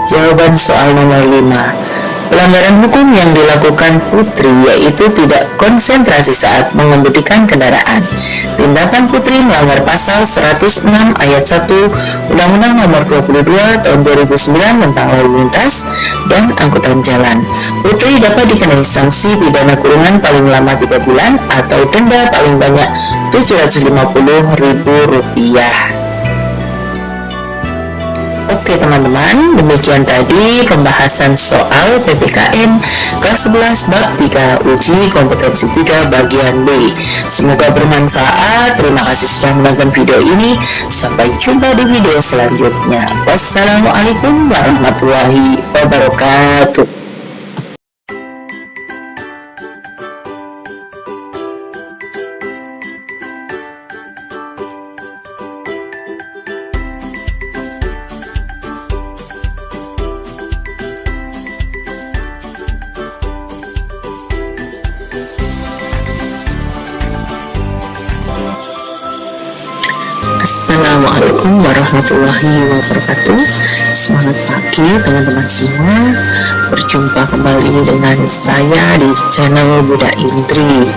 Jawaban soal nomor 5. Pelanggaran hukum yang dilakukan Putri yaitu tidak konsentrasi saat mengemudikan kendaraan. Tindakan Putri melanggar pasal 106 ayat 1 Undang-Undang Nomor 22 Tahun 2009 tentang lalu lintas dan angkutan jalan. Putri dapat dikenai sanksi pidana kurungan paling lama 3 bulan atau denda paling banyak Rp750.000. Oke teman-teman, demikian tadi pembahasan soal PPKN kelas 11 bab 3 uji kompetensi 3 bagian B. Semoga bermanfaat. Terima kasih sudah menonton video ini. Sampai jumpa di video selanjutnya. Wassalamualaikum warahmatullahi wabarakatuh. Assalamualaikum warahmatullahi wabarakatuh. Semangat pagi teman-teman semua. Berjumpa kembali dengan saya di channel Bunda Indri.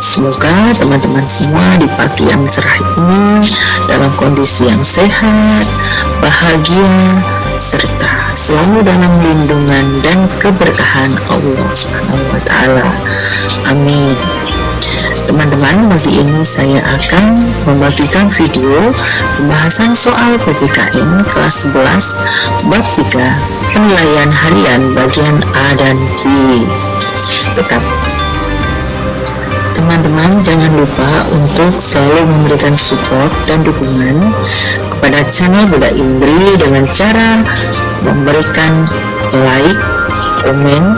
Semoga teman-teman semua di pagi yang cerah ini dalam kondisi yang sehat, bahagia, serta selalu dalam lindungan dan keberkahan Allah Subhanahu wa Ta'ala. Amin. Teman-teman, pagi ini saya akan membagikan video pembahasan soal PPKN kelas 11 bab 3 penilaian harian bagian A dan B. Tetap teman-teman jangan lupa untuk selalu memberikan support dan dukungan kepada channel Bunda Indri dengan cara memberikan like, komen,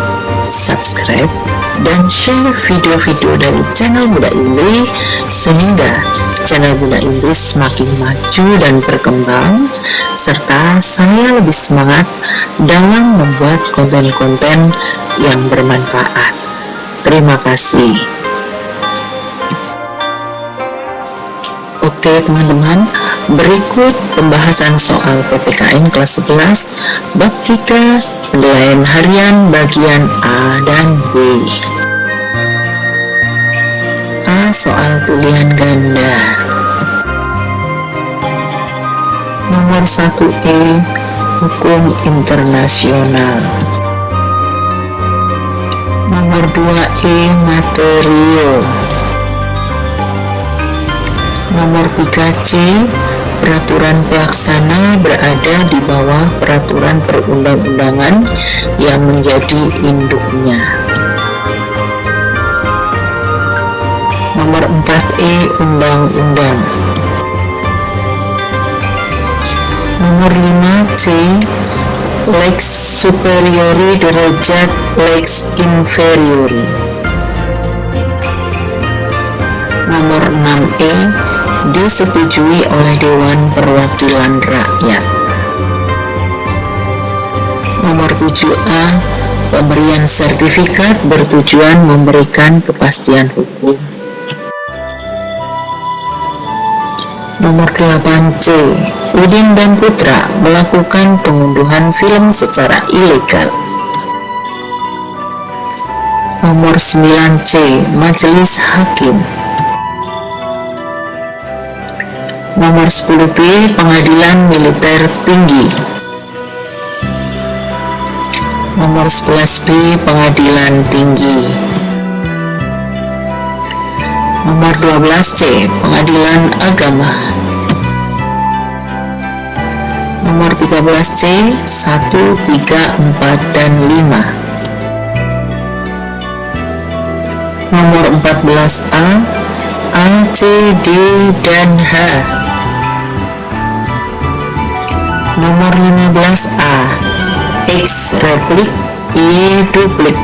subscribe, dan share video-video dari channel Bunda Indri sehingga channel Bunda Indri semakin maju dan berkembang, serta saya lebih semangat dalam membuat konten-konten yang bermanfaat. Terima kasih. Oke teman-teman, berikut pembahasan soal PPKN kelas 11 bab 3 penilaian harian bagian A dan B. A. Soal pilihan ganda. Nomor 1E, hukum internasional. Nomor 2E, material. Nomor 3C, peraturan pelaksana berada di bawah peraturan perundang-undangan yang menjadi induknya. Nomor 4E, undang-undang. Nomor 5C, lex superiori derajat lex inferiori. Nomor 6E, disetujui oleh Dewan Perwakilan Rakyat. Nomor 7A, pemberian sertifikat bertujuan memberikan kepastian hukum. Nomor 8C, Udin dan Putra melakukan pengunduhan film secara ilegal. Nomor 9C, Majelis Hakim. Nomor 10B, Pengadilan Militer Tinggi. Nomor 11B, Pengadilan Tinggi. Nomor 12C, Pengadilan Agama. Nomor 13C, 1, 3, 4, dan 5. Nomor 14A, A, C, D, dan H. Nomor 15A, X replik, Y duplik.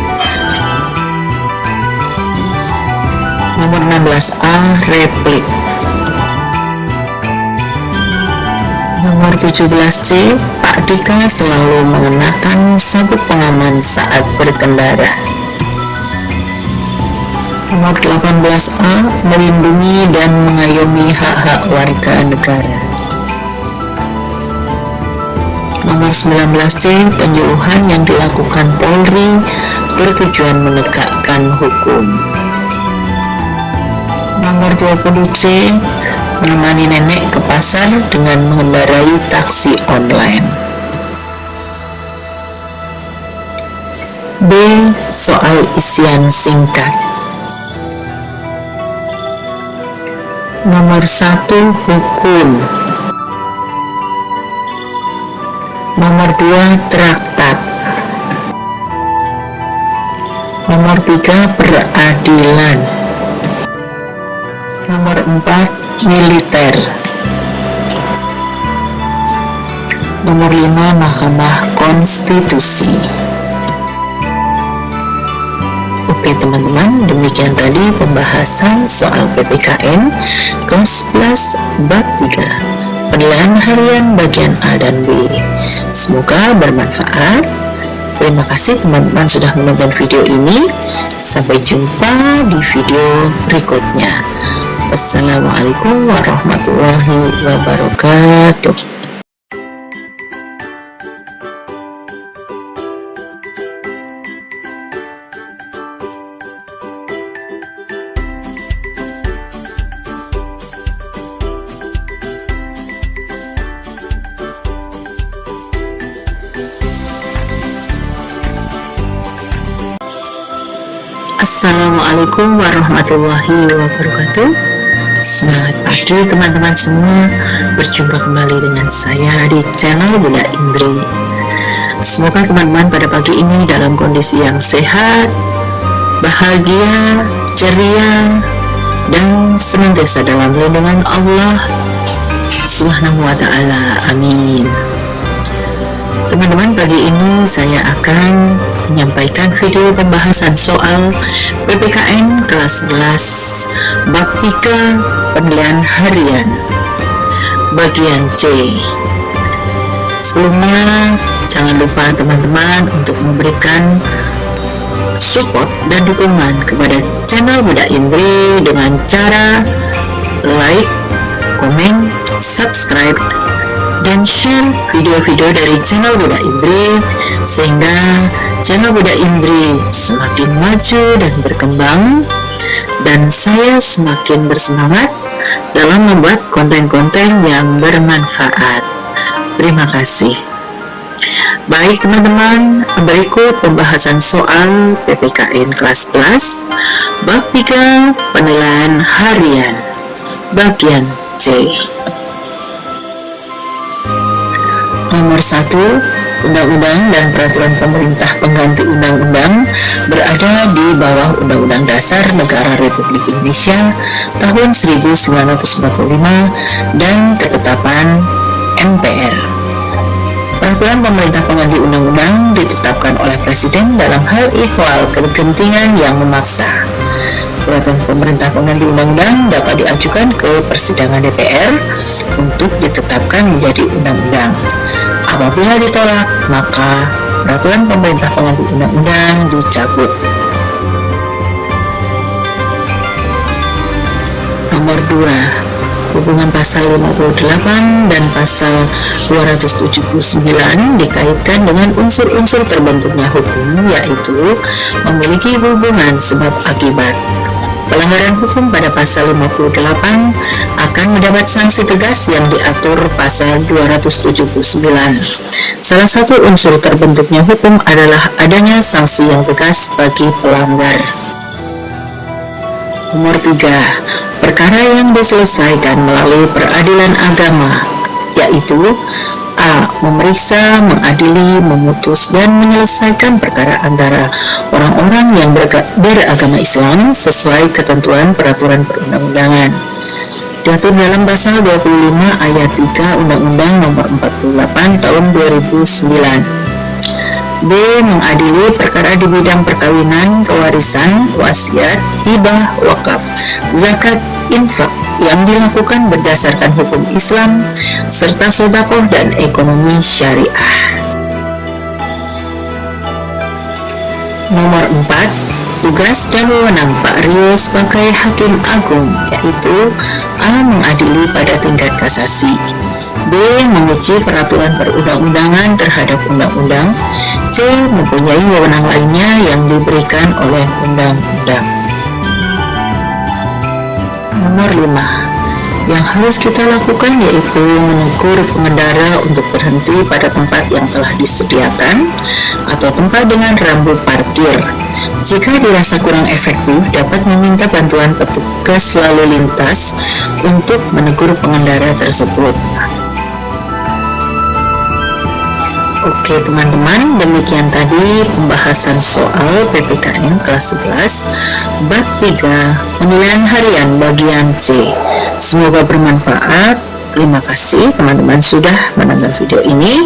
Nomor 16A, replik. Nomor 17C, Pak Dika selalu mengenakan sabuk pengaman saat berkendara. Nomor 18A, melindungi dan mengayomi hak-hak warga negara. Nomor 19C, penyuluhan yang dilakukan Polri bertujuan menegakkan hukum. Nomor 20C, menemani nenek ke pasar dengan mengendarai taksi online. B. Soal isian singkat. Nomor 1, hukum. Nomor 2, traktat. Nomor 3, peradilan. Nomor 4, militer. Nomor 5, Mahkamah Konstitusi. Oke teman-teman, demikian tadi pembahasan soal PPKN kelas 11 bab 3 penilaian harian bagian A dan B. Semoga bermanfaat. Terima kasih teman-teman sudah menonton video ini. Sampai jumpa di video berikutnya. Wassalamualaikum warahmatullahi wabarakatuh. Assalamualaikum warahmatullahi wabarakatuh. Selamat pagi teman-teman semua. Berjumpa kembali dengan saya di channel Bunda Indri. Semoga teman-teman pada pagi ini dalam kondisi yang sehat, bahagia, ceria, dan senantiasa dalam lindungan Allah Subhanahu wa ta'ala. Amin. Teman-teman, pagi ini saya akan menyampaikan video pembahasan soal PPKN kelas 11 bab 3 penilaian harian bagian C. Sebelumnya, jangan lupa teman-teman untuk memberikan support dan dukungan kepada channel Bunda Indri dengan cara like, komen, subscribe, dan share video-video dari channel Buddha Indri sehingga channel Buddha Indri semakin maju dan berkembang, dan saya semakin bersemangat dalam membuat konten-konten yang bermanfaat. Terima kasih. Baik teman-teman, berikut pembahasan soal PPKN kelas 11 bab 3 penilaian harian bagian C. Nomor 1, Undang-Undang dan Peraturan Pemerintah Pengganti Undang-Undang berada di bawah Undang-Undang Dasar Negara Republik Indonesia tahun 1945 dan ketetapan MPR. Peraturan pemerintah pengganti undang-undang ditetapkan oleh Presiden dalam hal ihwal kegentingan yang memaksa. Peraturan pemerintah pengganti undang-undang dapat diajukan ke persidangan DPR untuk ditetapkan menjadi undang-undang. Apabila ditolak, maka peraturan pemerintah pengganti undang-undang dicabut. Nomor 2, hubungan pasal 58 dan pasal 279 dikaitkan dengan unsur-unsur terbentuknya hukum, yaitu memiliki hubungan sebab akibat. Pelanggaran hukum pada pasal 58 akan mendapat sanksi tegas yang diatur pasal 279. Salah satu unsur terbentuknya hukum adalah adanya sanksi yang tegas bagi pelanggar. Nomor 3, perkara yang diselesaikan melalui peradilan agama, yaitu A. Memeriksa, mengadili, memutus, dan menyelesaikan perkara antara orang-orang yang beragama Islam sesuai ketentuan peraturan perundang-undangan. Diatur dalam pasal 25 ayat 3 Undang-Undang Nomor 48 Tahun 2009. B. Mengadili perkara di bidang perkawinan, kewarisan, wasiat, hibah, wakaf, zakat, infak yang dilakukan berdasarkan hukum Islam serta sedekah dan ekonomi syariah. Nomor 4, tugas dan wewenang Pak Rio sebagai Hakim Agung, yaitu A. Mengadili pada tingkat kasasi, B. Menguji peraturan perundang-undangan terhadap undang-undang, C. Mempunyai wewenang lainnya yang diberikan oleh undang-undang. Nomor 5, yang harus kita lakukan yaitu menegur pengendara untuk berhenti pada tempat yang telah disediakan atau tempat dengan rambu parkir. Jika dirasa kurang efektif, dapat meminta bantuan petugas lalu lintas untuk menegur pengendara tersebut. Oke teman-teman, demikian tadi pembahasan soal PPKN kelas 11 bab 3 penilaian harian bagian C. Semoga bermanfaat. Terima kasih teman-teman sudah menonton video ini.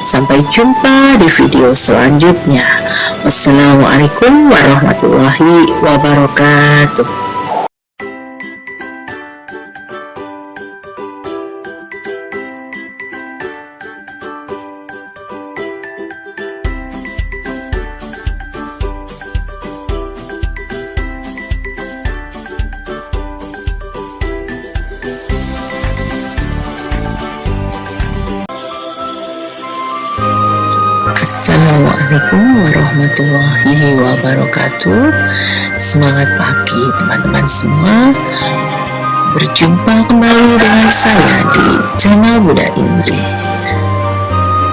Sampai jumpa di video selanjutnya. Wassalamualaikum warahmatullahi wabarakatuh. Assalamualaikum warahmatullahi wabarakatuh. Semangat pagi teman-teman semua. Berjumpa kembali dengan saya di channel Buddha Indri.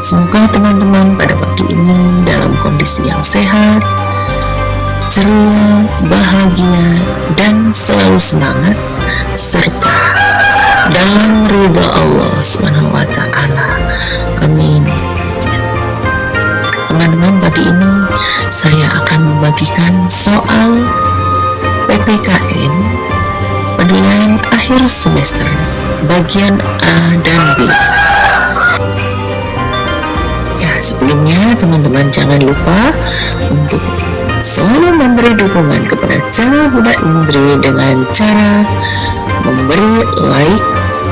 Semoga teman-teman pada pagi ini dalam kondisi yang sehat, ceria, bahagia, dan selalu semangat serta dalam ridha Allah Subhanahu wa Ta'ala. Amin. Teman-teman, pagi ini saya akan membagikan soal PPKN penilaian akhir semester bagian A dan B. Ya, sebelumnya teman-teman jangan lupa untuk selalu memberi dukungan kepada channel Buddha Indri dengan cara memberi like,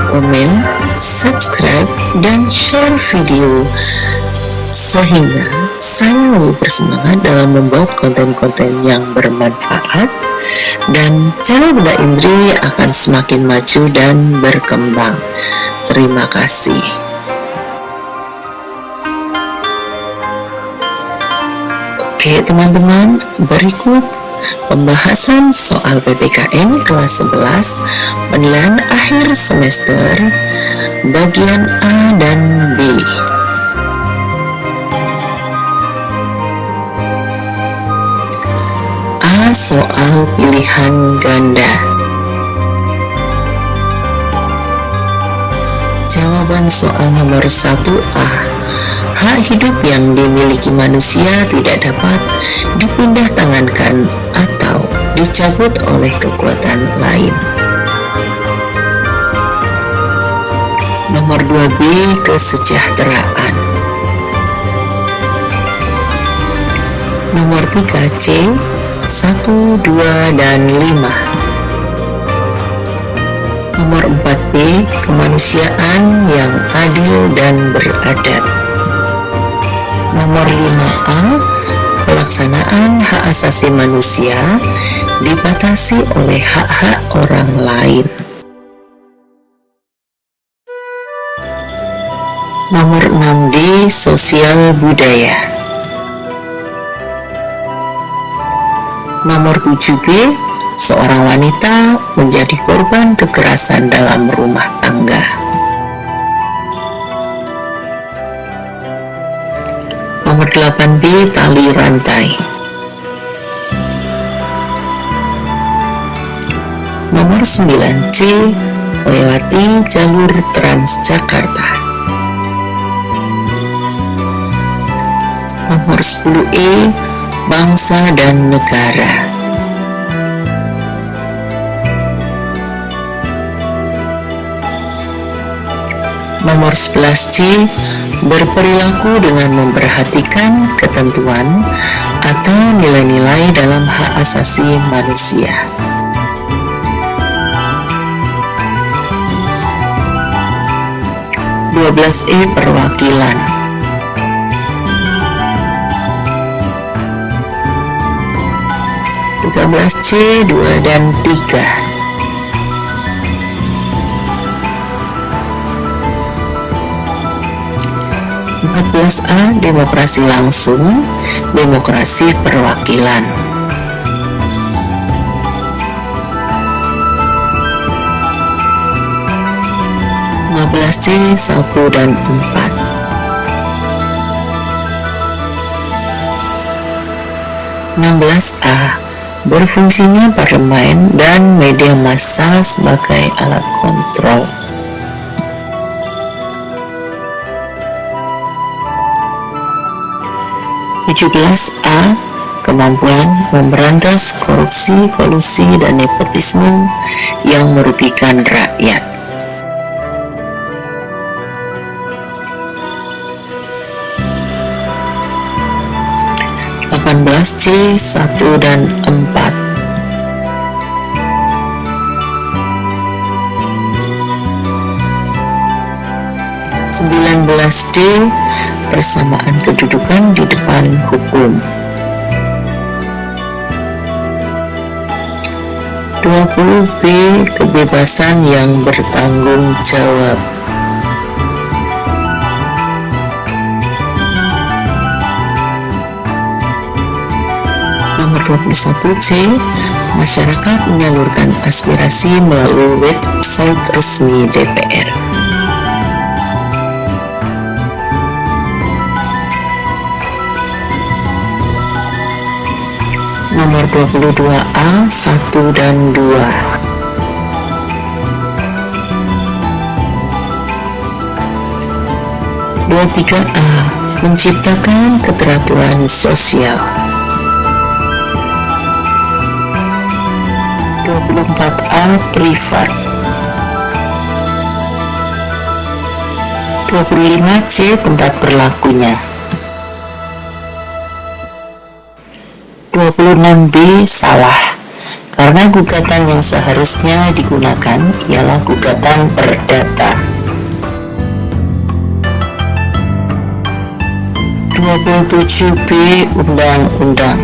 komen, subscribe, dan share video sehingga saya lebih bersemangat dalam membuat konten-konten yang bermanfaat dan channel Bunda Indri akan semakin maju dan berkembang. Terima kasih. Oke teman-teman, berikut pembahasan soal PPKN kelas 11 penilaian akhir semester bagian A dan B. A. Soal pilihan ganda. Jawaban soal nomor 1A. Hak hidup yang dimiliki manusia tidak dapat dipindah tangankan atau dicabut oleh kekuatan lain. Nomor 2B. Kesejahteraan. Nomor 3C. 1, 2, dan 5. Nomor 4B. Kemanusiaan yang adil dan beradab. Nomor 5A. Pelaksanaan hak asasi manusia dibatasi oleh hak-hak orang lain. Nomor 6D. Sosial budaya. Nomor 7B. Seorang wanita menjadi korban kekerasan dalam rumah tangga. Nomor 8B. Tali rantai. Nomor 9C. Melewati jalur Transjakarta. Nomor 10E. Bangsa dan negara. Nomor 11C. Berperilaku dengan memperhatikan ketentuan atau nilai-nilai dalam hak asasi manusia. Nomor 12E. Perwakilan. Nomor 13C. 2 dan 3. Nomor 14A. Demokrasi langsung, demokrasi perwakilan. Nomor 15C. 1 dan 4. Nomor 16A. Berfungsinya parlemen dan media massa sebagai alat kontrol. Nomor 17A. Kemampuan memberantas korupsi, kolusi, dan nepotisme yang merugikan rakyat. Nomor 18C. 1 dan 4. Nomor 19D. Persamaan kedudukan di depan hukum. 20B. Kebebasan yang bertanggung jawab. Nomor 21C. Masyarakat menyalurkan aspirasi melalui website resmi DPR. Nomor 22A. 1 dan 2. Nomor 23A. Menciptakan keteraturan sosial. 24A. Privat. 25C. Tempat berlakunya. 26B. Salah, karena gugatan yang seharusnya digunakan ialah gugatan perdata. 27B. Undang-undang.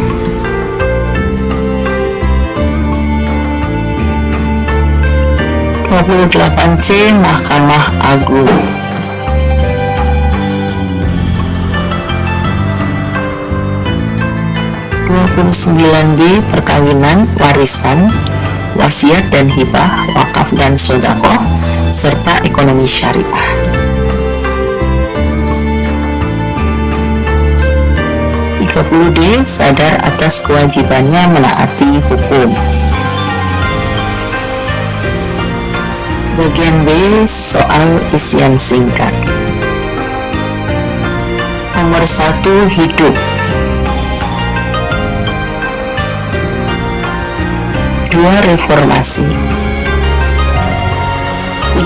28C Mahkamah Agung. 29D perkawinan, warisan, wasiat dan hibah, wakaf dan sedekah, serta ekonomi syariah. 30D sadar atas kewajibannya menaati hukum. Bagian B soal isian singkat. Nomor 1 hidup. 2 reformasi.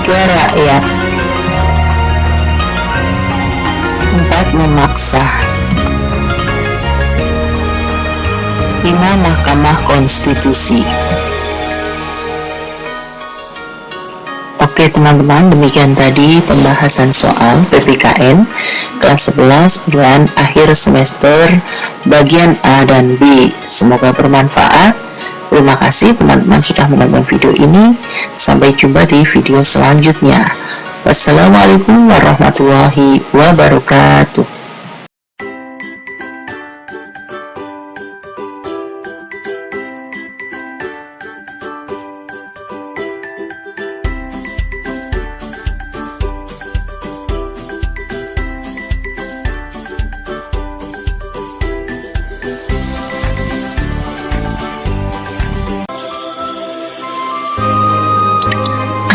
3 rakyat. 4 memaksa. 5 Mahkamah Konstitusi. Oke teman-teman, demikian tadi pembahasan soal PPKN kelas 11 bulan akhir semester bagian A dan B. Semoga bermanfaat. Terima kasih teman-teman sudah menonton video ini. Sampai jumpa di video selanjutnya. Wassalamualaikum warahmatullahi wabarakatuh.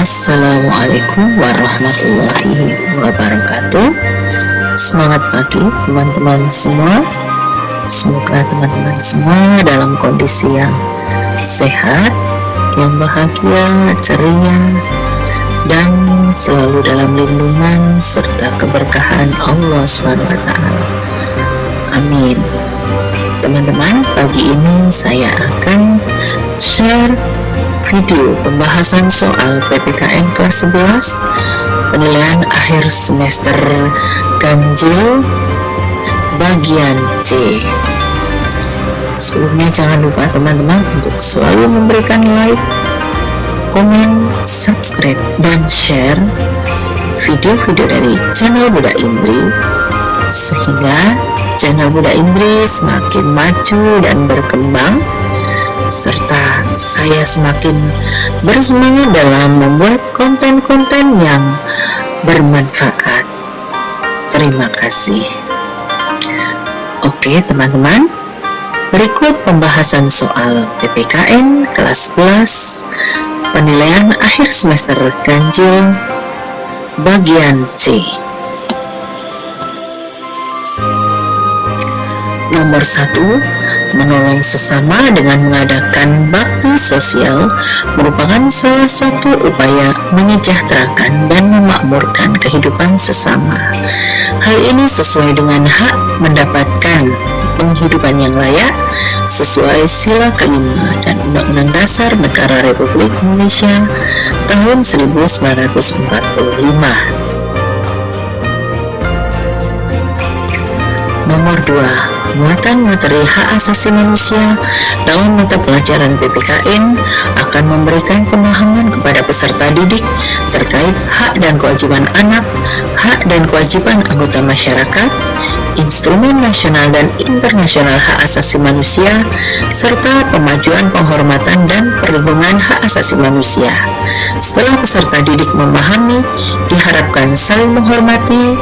Assalamualaikum warahmatullahi wabarakatuh. Semangat pagi teman-teman semua. Semoga teman-teman semua dalam kondisi yang sehat, yang bahagia, ceria, dan selalu dalam lindungan serta keberkahan Allah SWT. Amin. Teman-teman, pagi ini saya akan share video pembahasan soal PPKN kelas 11 penilaian akhir semester ganjil bagian C. Sebelumnya jangan lupa teman-teman untuk selalu memberikan like, komen, subscribe, dan share video-video dari channel Bunda Indri sehingga channel Bunda Indri semakin maju dan berkembang, serta saya semakin bersemangat dalam membuat konten-konten yang bermanfaat. Terima kasih. Oke teman-teman, berikut pembahasan soal PPKN kelas 11 penilaian akhir semester ganjil bagian C. Nomor 1, menolong sesama dengan mengadakan bakti sosial merupakan salah satu upaya menyejahterakan dan memakmurkan kehidupan sesama. Hal ini sesuai dengan hak mendapatkan penghidupan yang layak sesuai sila kelima dan Undang-Undang Dasar Negara Republik Indonesia tahun 1945. Nomor 2, muatan materi hak asasi manusia dalam mata pelajaran PPKN akan memberikan pemahaman kepada peserta didik terkait hak dan kewajiban anak, hak dan kewajiban anggota masyarakat, instrumen nasional dan internasional hak asasi manusia, serta pemajuan penghormatan dan perlindungan hak asasi manusia. Setelah peserta didik memahami, diharapkan saling menghormati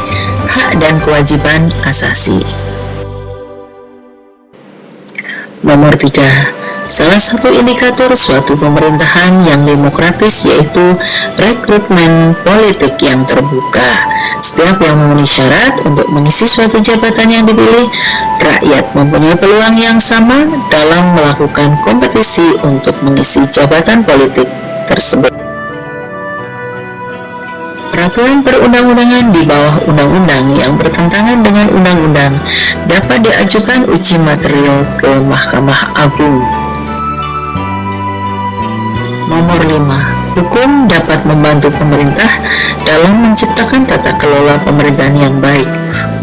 hak dan kewajiban asasi. Nomor 3, salah satu indikator suatu pemerintahan yang demokratis yaitu rekrutmen politik yang terbuka. Setiap yang memenuhi syarat untuk mengisi suatu jabatan yang dipilih, rakyat mempunyai peluang yang sama dalam melakukan kompetisi untuk mengisi jabatan politik tersebut. Peraturan perundang-undangan di bawah undang-undang yang bertentangan dengan undang-undang dapat diajukan uji material ke Mahkamah Agung. Nomor nomor 5, hukum dapat membantu pemerintah dalam menciptakan tata kelola pemerintahan yang baik.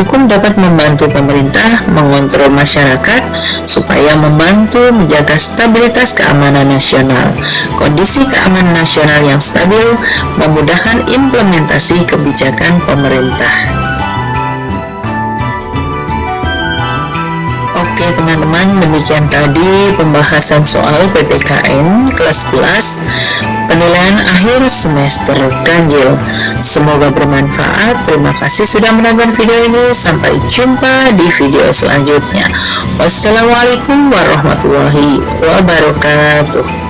Hukum dapat membantu pemerintah mengontrol masyarakat supaya membantu menjaga stabilitas keamanan nasional. Kondisi keamanan nasional yang stabil memudahkan implementasi kebijakan pemerintah. Oke teman-teman, demikian tadi pembahasan soal PPKN kelas 11 penilaian akhir semester ganjil. Semoga bermanfaat. Terima kasih sudah menonton video ini. Sampai jumpa di video selanjutnya. Wassalamualaikum warahmatullahi wabarakatuh.